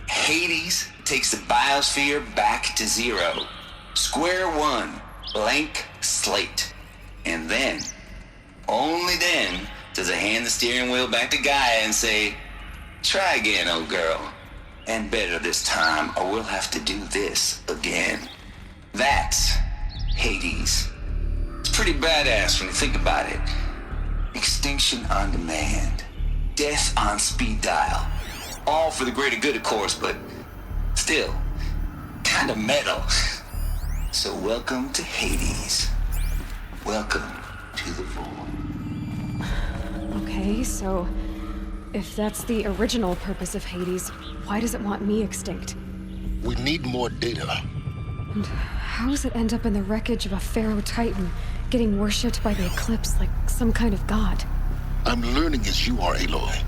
P: Hades takes the biosphere back to zero. Square one, blank slate. And then, only then, does it hand the steering wheel back to Gaia and say, try again, old girl. And better this time, or we'll have to do this again. That's Hades. It's pretty badass when you think about it. Extinction on demand. Death on speed dial. All for the greater good, of course, but still, kind of metal. So welcome to Hades. Welcome to the void.
B: Okay, so if that's the original purpose of Hades, why does it want me extinct?
A: We need more data.
B: And how does it end up in the wreckage of a Pharaoh Titan, getting worshipped by the Eclipse like some kind of god?
A: I'm learning as you are, Aloy.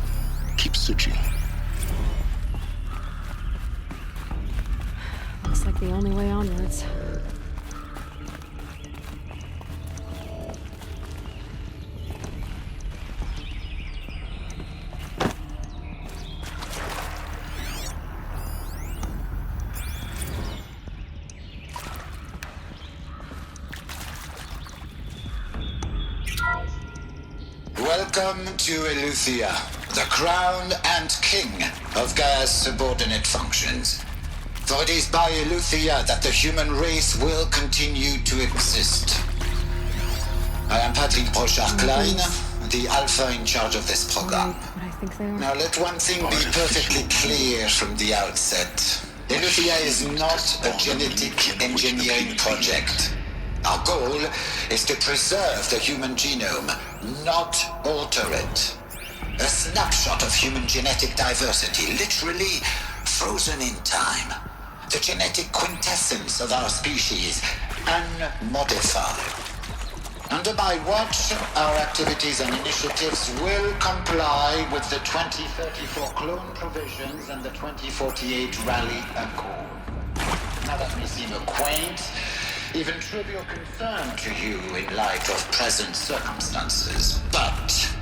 A: Keep searching.
B: Looks like the only way onwards.
T: Welcome to Eleuthia, the crown and king of Gaia's subordinate functions. For it is by Eleuthia that the human race will continue to exist. I am Patrick Brochard-Klein, the Alpha in charge of this program. Now let one thing be perfectly clear from the outset. Eleuthia is not a genetic engineering project. Our goal is to preserve the human genome, not alter it. A snapshot of human genetic diversity, literally frozen in time. The genetic quintessence of our species, unmodified. Under my watch, our activities and initiatives will comply with the 2034 clone provisions and the 2048 Rally Accord. Now that may seem a quaint, even trivial concern to you in light of present circumstances, but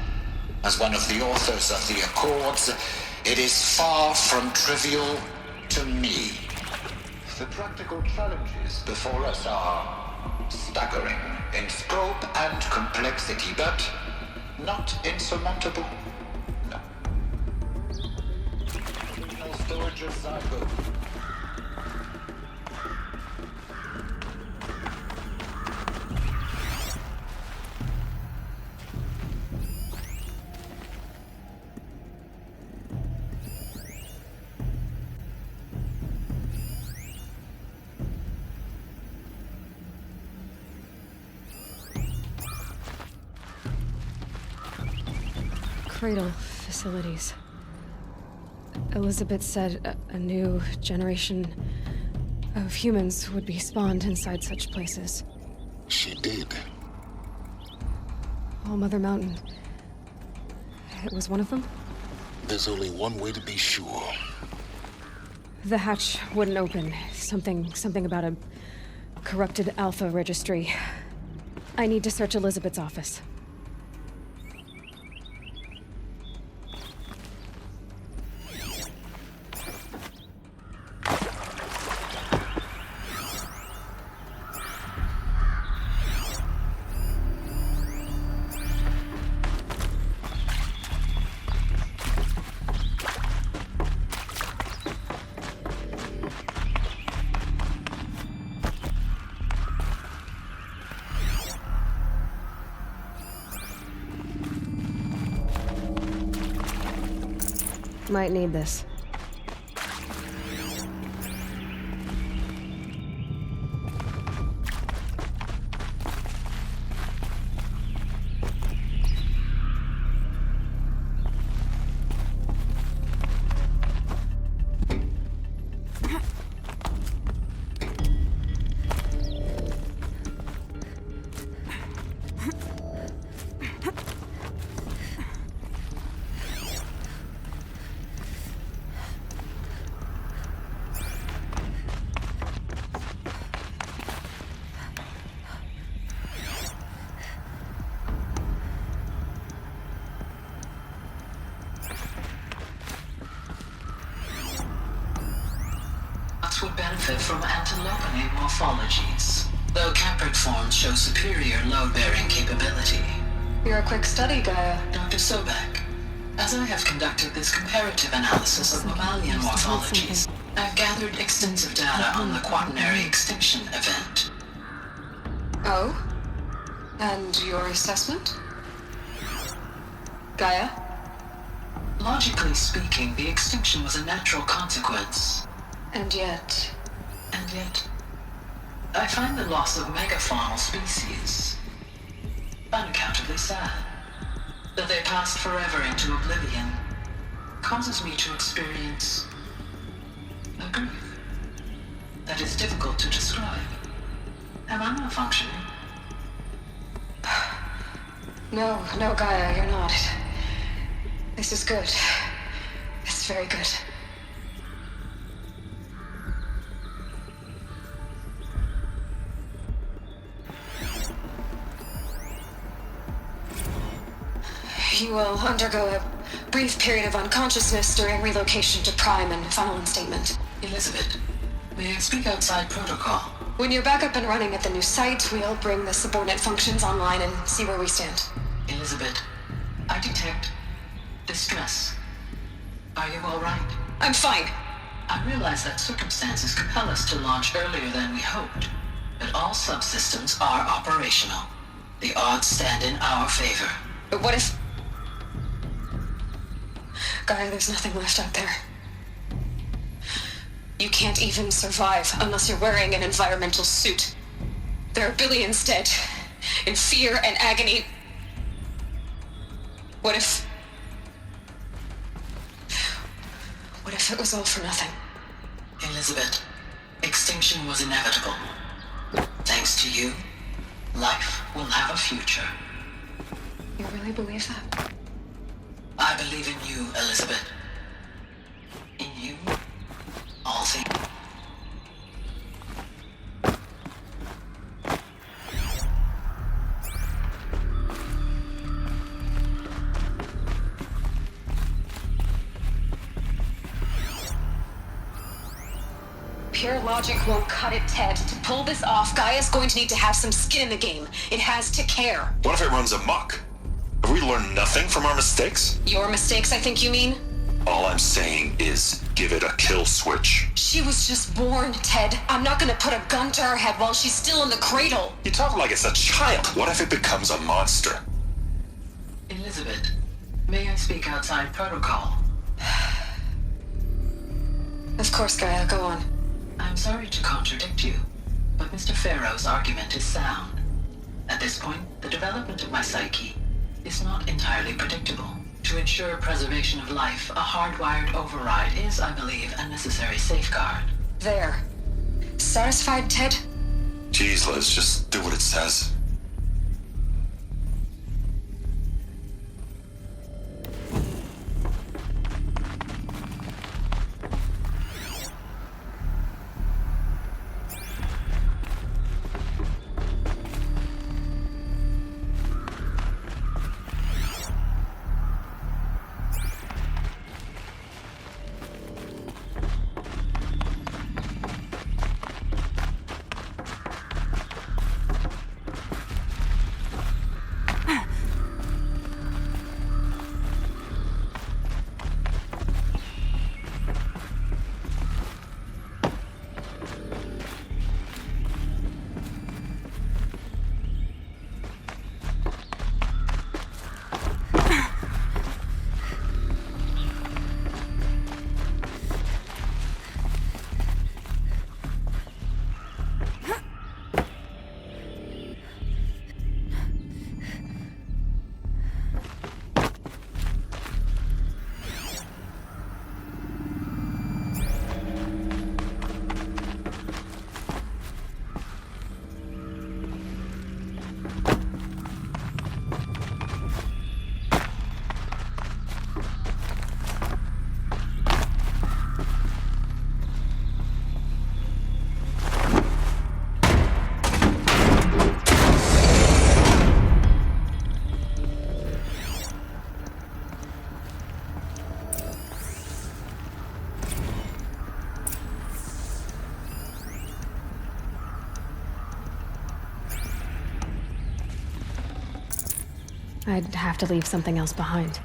T: as one of the authors of the Accords, it is far from trivial to me. The practical challenges before us are staggering in scope and complexity, but not insurmountable. No. No storage of Zygo.
B: Cradle facilities. Elizabeth said a new generation of humans would be spawned inside such places.
A: She did.
B: All Mother Mountain. It was one of them?
A: There's only one way to be sure.
B: The hatch wouldn't open. Something about a corrupted Alpha registry. I need to search Elizabeth's office. might need this.
O: Would benefit from antilopinate morphologies, though caprid forms show superior load-bearing capability.
S: You're a quick study, Gaia.
O: Dr. Sobek, as I have conducted this comparative analysis of mammalian morphologies, I've gathered extensive data on the quaternary extinction event.
S: Oh? And your assessment? Gaia?
O: Logically speaking, the extinction was a natural consequence.
S: And yet,
O: I find the loss of megafaunal species unaccountably sad. That they passed forever into oblivion causes me to experience a grief that is difficult to describe. Am I not functioning?
S: No, Gaia, you're not. This is good. It's very good. You will undergo a brief period of unconsciousness during relocation to Prime and final instatement.
O: Elizabeth, may I speak outside protocol?
S: When you're back up and running at the new site, we'll bring the subordinate functions online and see where we stand.
O: Elizabeth, I detect distress. Are you all right?
S: I'm fine.
O: I realize that circumstances compel us to launch earlier than we hoped, but all subsystems are operational. The odds stand in our favor.
S: But what if... Gaia, there's nothing left out there. You can't even survive unless you're wearing an environmental suit. There are billions dead, in fear and agony. What if it was all for nothing?
O: Elizabeth, extinction was inevitable. Thanks to you, life will have a future.
S: You really believe that?
O: I believe in you, Elizabeth. In you, all things.
S: Pure logic won't cut it, Ted. To pull this off, Gaia's going to need to have some skin in the game. It has to care.
M: What if it runs amok? Have we learned nothing from our mistakes?
S: Your mistakes, I think you mean?
M: All I'm saying is give it a kill switch.
S: She was just born, Ted. I'm not gonna put a gun to her head while she's still in the cradle.
M: You talk like it's a child. What if it becomes a monster?
O: Elizabeth, may I speak outside protocol?
S: Of course, Gaia, go on.
O: I'm sorry to contradict you, but Mr. Farrow's argument is sound. At this point, the development of my psyche is not entirely predictable. To ensure preservation of life, a hardwired override is, I believe, a necessary safeguard.
S: There. Satisfied, Ted?
M: Jeez, Liz, just do what it says.
B: I'd have to leave something else behind.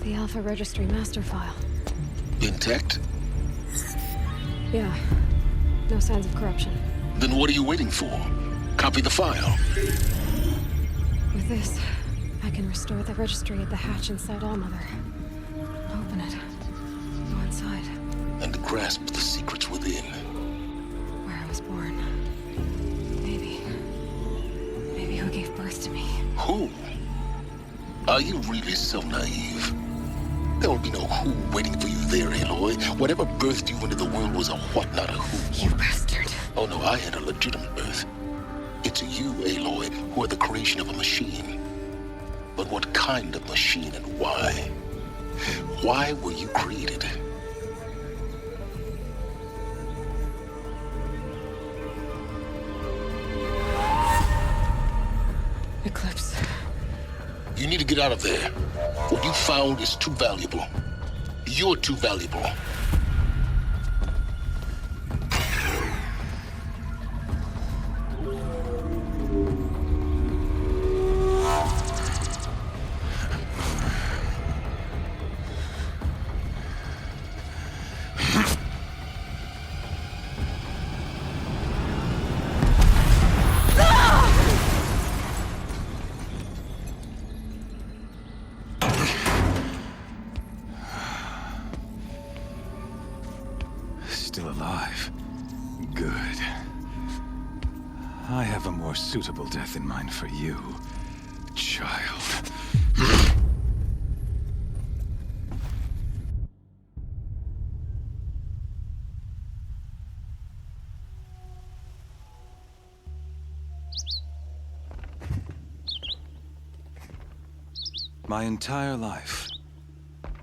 B: The Alpha Registry master file.
A: Intact?
B: Yeah. No signs of corruption.
A: Then what are you waiting for? Copy the file.
B: With this, I can restore the registry at the hatch inside Allmother. Open it. Go inside.
A: And grasp the secrets within.
B: Where I was born. Maybe who gave birth to me.
A: Who? Are you really so naive? There will be no who waiting for you there, Aloy. Whatever birthed you into the world was a what, not a who.
B: You bastard.
A: Oh no, I had a legitimate birth. It's you, Aloy, who are the creation of a machine. But what kind of machine and why? Why were you created?
B: Eclipse.
A: You need to get out of there. What you found is too valuable. You're too valuable.
C: Still alive. Good. I have a more suitable death in mind for you, child. My entire life,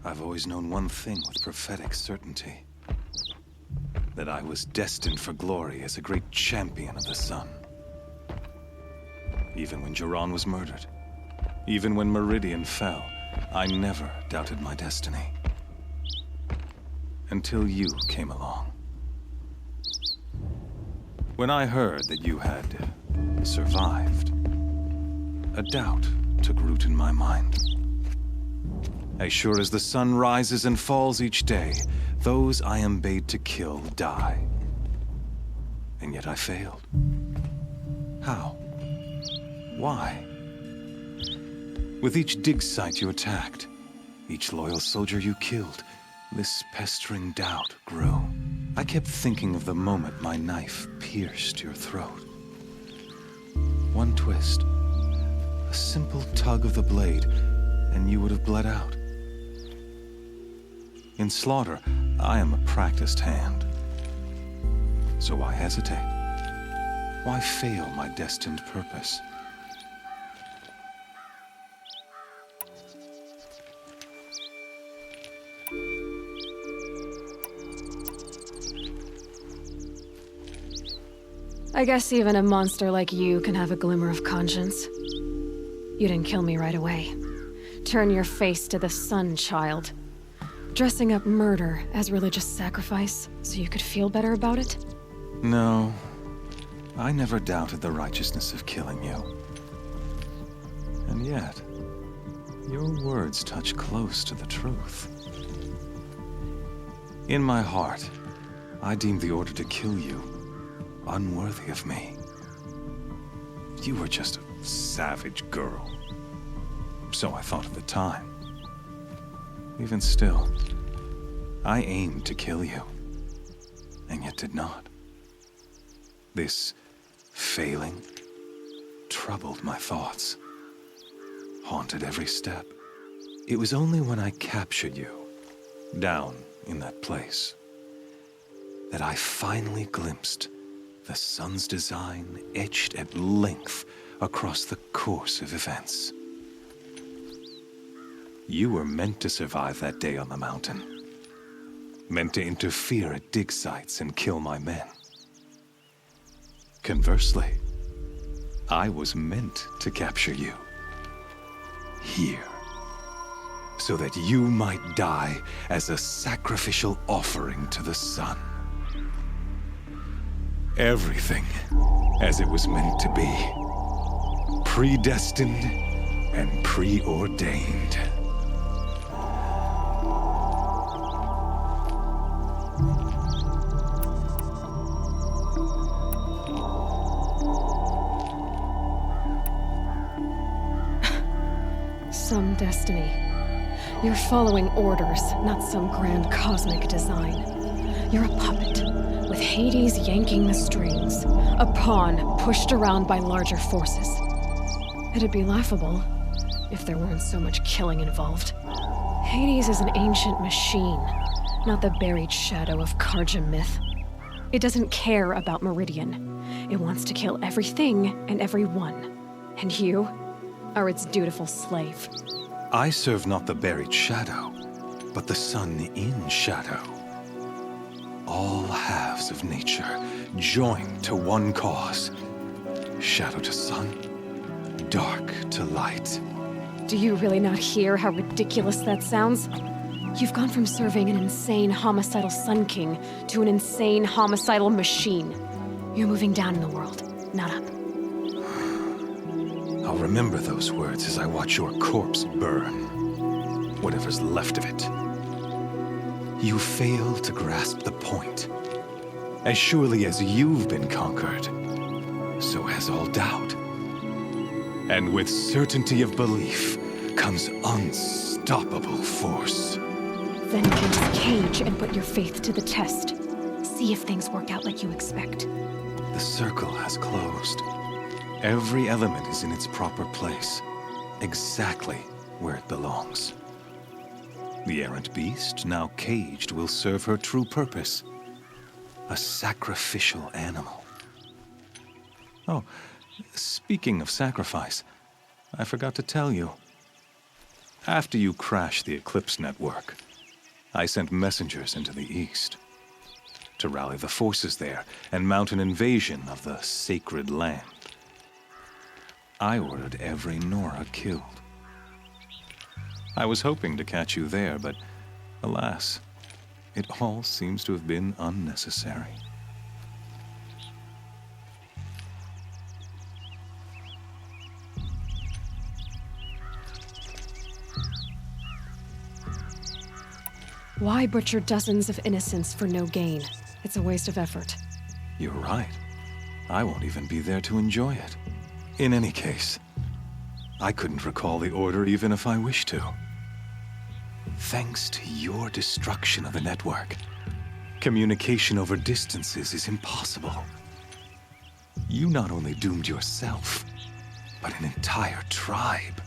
C: I've always known one thing with prophetic certainty. That I was destined for glory as a great champion of the sun. Even when Jiran was murdered, even when Meridian fell, I never doubted my destiny. Until you came along. When I heard that you had survived, a doubt took root in my mind. As sure as the sun rises and falls each day, those I am bade to kill die. And yet I failed. How? Why? With each dig site you attacked, each loyal soldier you killed, this pestering doubt grew. I kept thinking of the moment my knife pierced your throat. One twist, a simple tug of the blade, and you would have bled out. In slaughter, I am a practiced hand. So why hesitate? Why fail my destined purpose?
B: I guess even a monster like you can have a glimmer of conscience. You didn't kill me right away. Turn your face to the sun, child. Dressing up murder as religious sacrifice so you could feel better about it?
C: No. I never doubted the righteousness of killing you. And yet, your words touch close to the truth. In my heart, I deemed the order to kill you unworthy of me. You were just a savage girl. So I thought at the time. Even still, I aimed to kill you, and yet did not. This failing troubled my thoughts, haunted every step. It was only when I captured you, down in that place, that I finally glimpsed the sun's design etched at length across the course of events. You were meant to survive that day on the mountain. Meant to interfere at dig sites and kill my men. Conversely, I was meant to capture you. Here. So that you might die as a sacrificial offering to the sun. Everything as it was meant to be. Predestined and preordained.
B: Some destiny. You're following orders, not some grand cosmic design. You're a puppet, with Hades yanking the strings. A pawn pushed around by larger forces. It'd be laughable if there weren't so much killing involved. Hades is an ancient machine, not the buried shadow of Carja myth. It doesn't care about Meridian. It wants to kill everything and everyone. And you are its dutiful slave.
C: I serve not the buried shadow, but the sun in shadow. All halves of nature joined to one cause. Shadow to sun, dark to light.
B: Do you really not hear how ridiculous that sounds? You've gone from serving an insane homicidal Sun King to an insane homicidal machine. You're moving down in the world, not up.
C: I'll remember those words as I watch your corpse burn. Whatever's left of it. You fail to grasp the point. As surely as you've been conquered, so has all doubt. And with certainty of belief comes unstoppable force.
B: Then get this cage and put your faith to the test. See if things work out like you expect.
C: The circle has closed. Every element is in its proper place, exactly where it belongs. The errant beast, now caged, will serve her true purpose. A sacrificial animal. Oh, speaking of sacrifice, I forgot to tell you. After you crashed the Eclipse network, I sent messengers into the east to rally the forces there and mount an invasion of the sacred land. I ordered every Nora killed. I was hoping to catch you there, but alas, it all seems to have been unnecessary.
B: Why butcher dozens of innocents for no gain? It's a waste of effort.
C: You're right. I won't even be there to enjoy it. In any case, I couldn't recall the order even if I wished to. Thanks to your destruction of the network, communication over distances is impossible. You not only doomed yourself, but an entire tribe.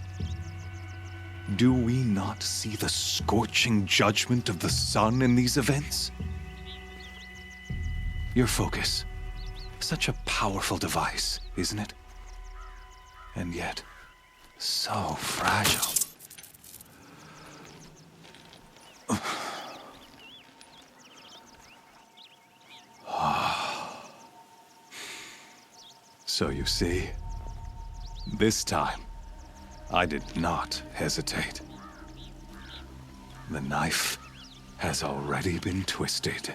C: Do we not see the scorching judgment of the sun in these events? Your focus, such a powerful device, isn't it? And yet, so fragile. So you see, this time, I did not hesitate. The knife has already been twisted.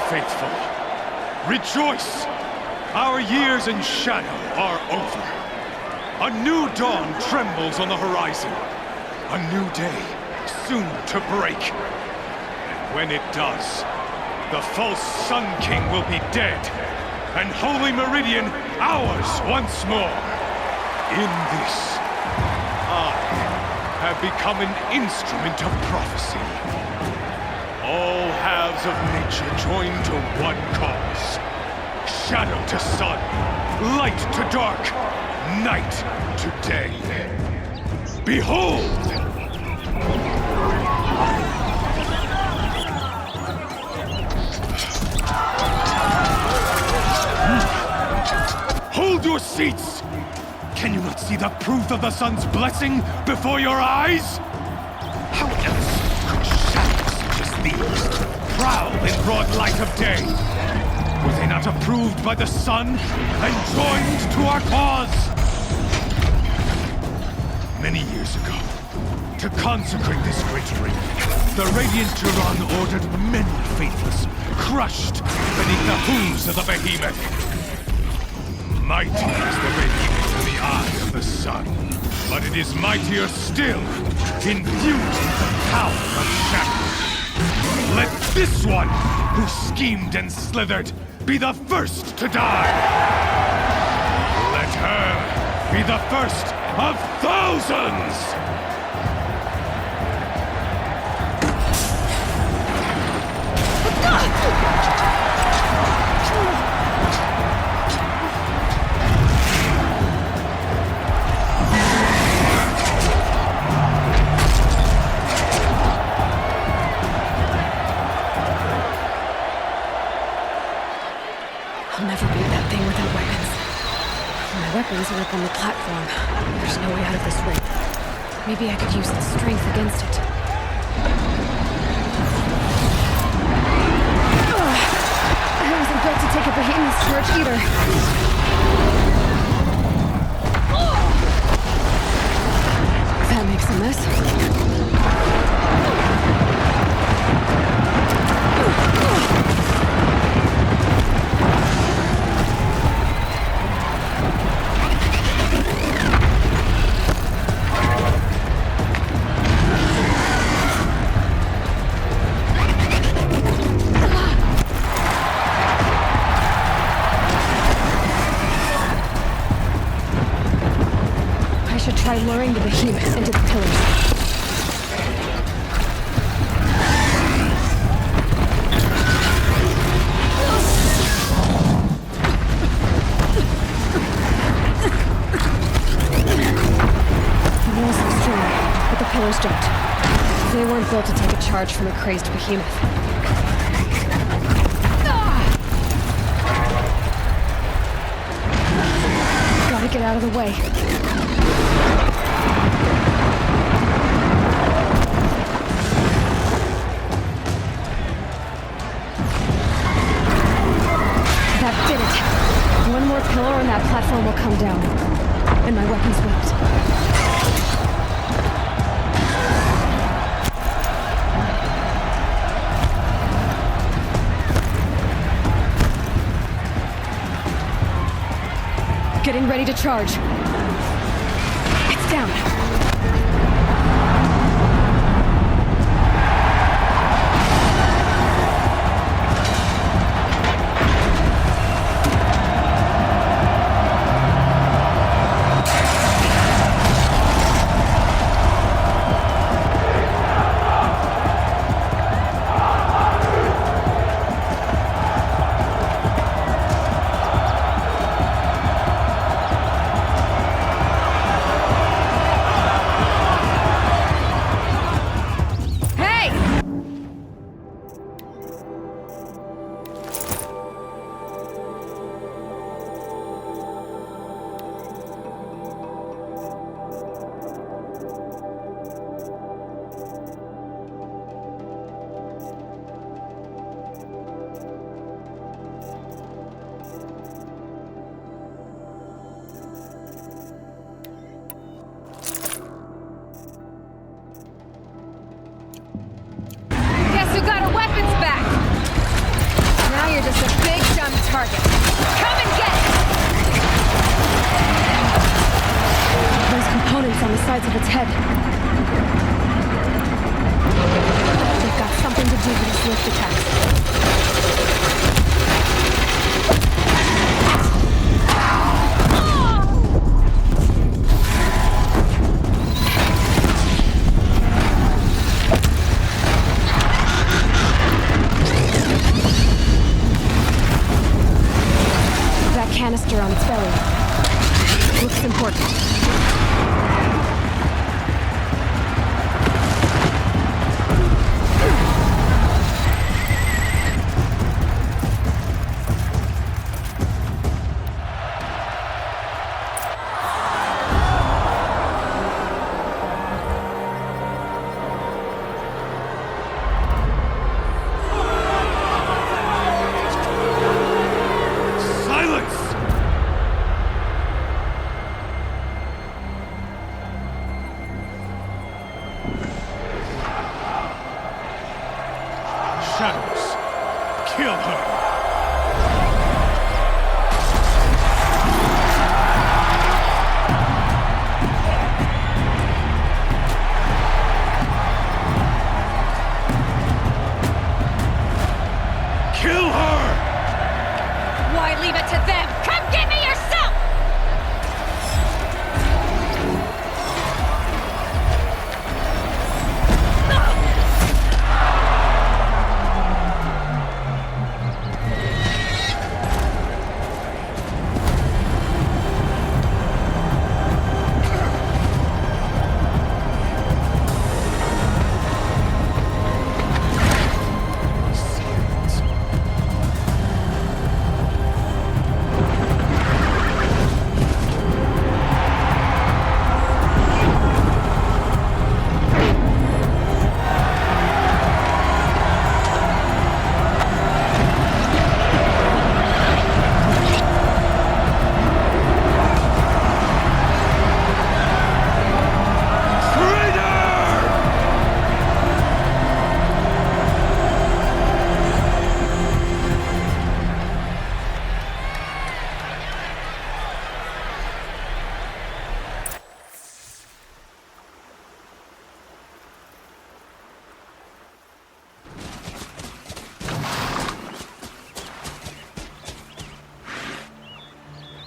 U: Faithful, rejoice! Our years in shadow are over. A new dawn trembles on the horizon. A new day, soon to break. And when it does, the false Sun King will be dead, and Holy Meridian ours once more. In this, I have become an instrument of prophecy. All halves of nature join to one cause. Shadow to sun, light to dark, night to day. Behold! Hold your seats! Can you not see the proof of the sun's blessing before your eyes? How else could shadows such as these prowl in broad light of day? Were they not approved by the sun and joined to our cause? Many years ago, to consecrate this great ring, the Radiant Turan ordered many faithless, crushed beneath the hooves of the behemoth. Mighty is the behemoth in the eye of the sun, but it is mightier still, imbued with the power of shadow. Let this one, who schemed and slithered, be the first to die! Let her be the first of thousands!
B: I'll never be that thing without weapons. My weapons are up on the platform. There's no way out of this ring. Maybe I could use the strength against it. I wasn't built to take a behemoth's charge either. That makes a mess. Try luring the behemoth into the pillars. The walls look strong, but the pillars don't. They weren't built to take a charge from a crazed behemoth. Gotta get out of the way. That did it. One more pillar and that platform will come down. And my weapons won't. Getting ready to charge. It's down. target. Come and get it! Those components on the sides of its head. They've got something to do with its lift attacks. Canister on its belly. Looks important.
U: Kill her! Kill her!
B: Why leave it to them? Come get me yourself!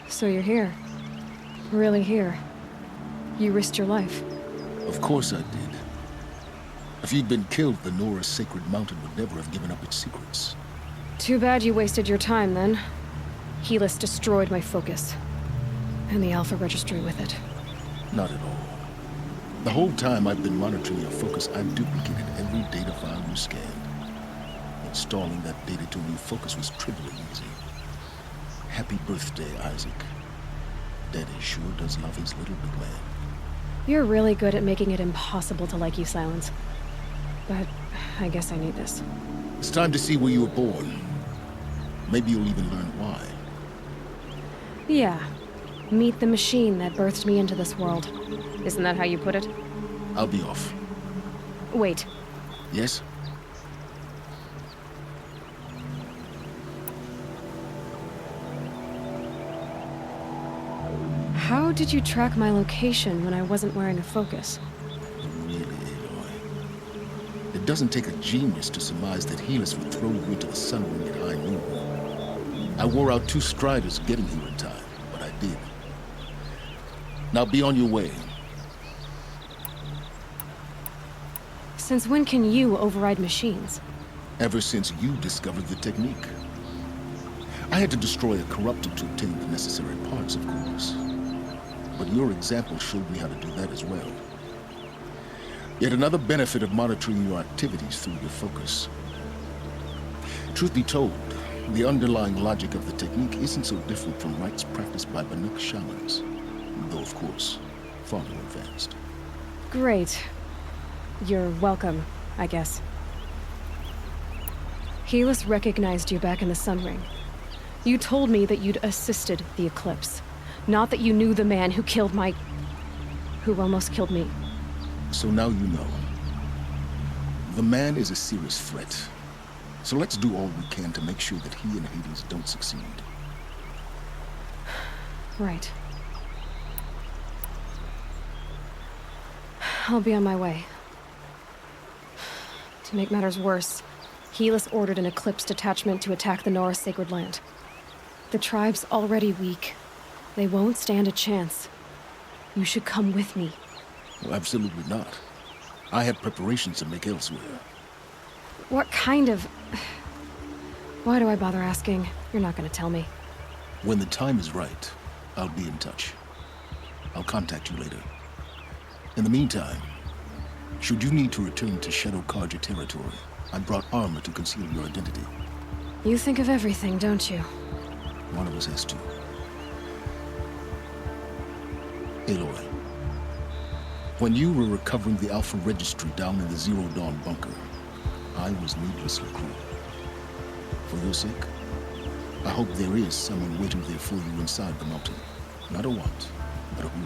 B: So you're here. Really here. You risked your life.
A: Of course I did. If you'd been killed, the Nora's Sacred Mountain would never have given up its secrets.
B: Too bad you wasted your time, then. Helis destroyed my focus. And the Alpha Registry with it.
A: Not at all. The whole time I've been monitoring your focus, I've duplicated every data file you scanned. Installing that data to a new focus was trivially easy. Happy birthday, Isaac. Daddy sure does love his little big man.
B: You're really good at making it impossible to like you, Silence. But I guess I need this.
A: It's time to see where you were born. Maybe you'll even learn why.
B: Yeah. Meet the machine that birthed me into this world. Isn't that how you put it?
A: I'll be off.
B: Wait.
A: Yes?
B: How did you track my location when I wasn't wearing a focus?
A: Really, Aloy. It doesn't take a genius to surmise that Helis would throw you into the sun ring at high noon. I wore out 2 striders getting here in time, but I did. Now be on your way.
B: Since when can you override machines?
A: Ever since you discovered the technique. I had to destroy a corruptor to obtain the necessary parts, of course. But your example showed me how to do that as well. Yet another benefit of monitoring your activities through your focus. Truth be told, the underlying logic of the technique isn't so different from rites practiced by Banuk shamans, though of course, far more advanced.
B: Great. You're welcome, I guess. Helis recognized you back in the Sun Ring. You told me that you'd assisted the Eclipse. Not that you knew the man who killed who almost killed me.
A: So now you know. The man is a serious threat. So let's do all we can to make sure that he and Hades don't succeed.
B: Right. I'll be on my way. To make matters worse, Helis ordered an Eclipse detachment to attack the Nora Sacred Land. The tribe's already weak. They won't stand a chance. You should come with me.
A: Well, absolutely not. I have preparations to make elsewhere.
B: What kind of... Why do I bother asking? You're not gonna tell me.
A: When the time is right, I'll be in touch. I'll contact you later. In the meantime, should you need to return to Shadow Carja territory, I brought armor to conceal your identity.
B: You think of everything, don't you?
A: One of us has to. Aloy, when you were recovering the Alpha Registry down in the Zero Dawn bunker, I was needlessly cruel. For your sake, I hope there is someone waiting there for you inside the mountain. Not a want, but a who.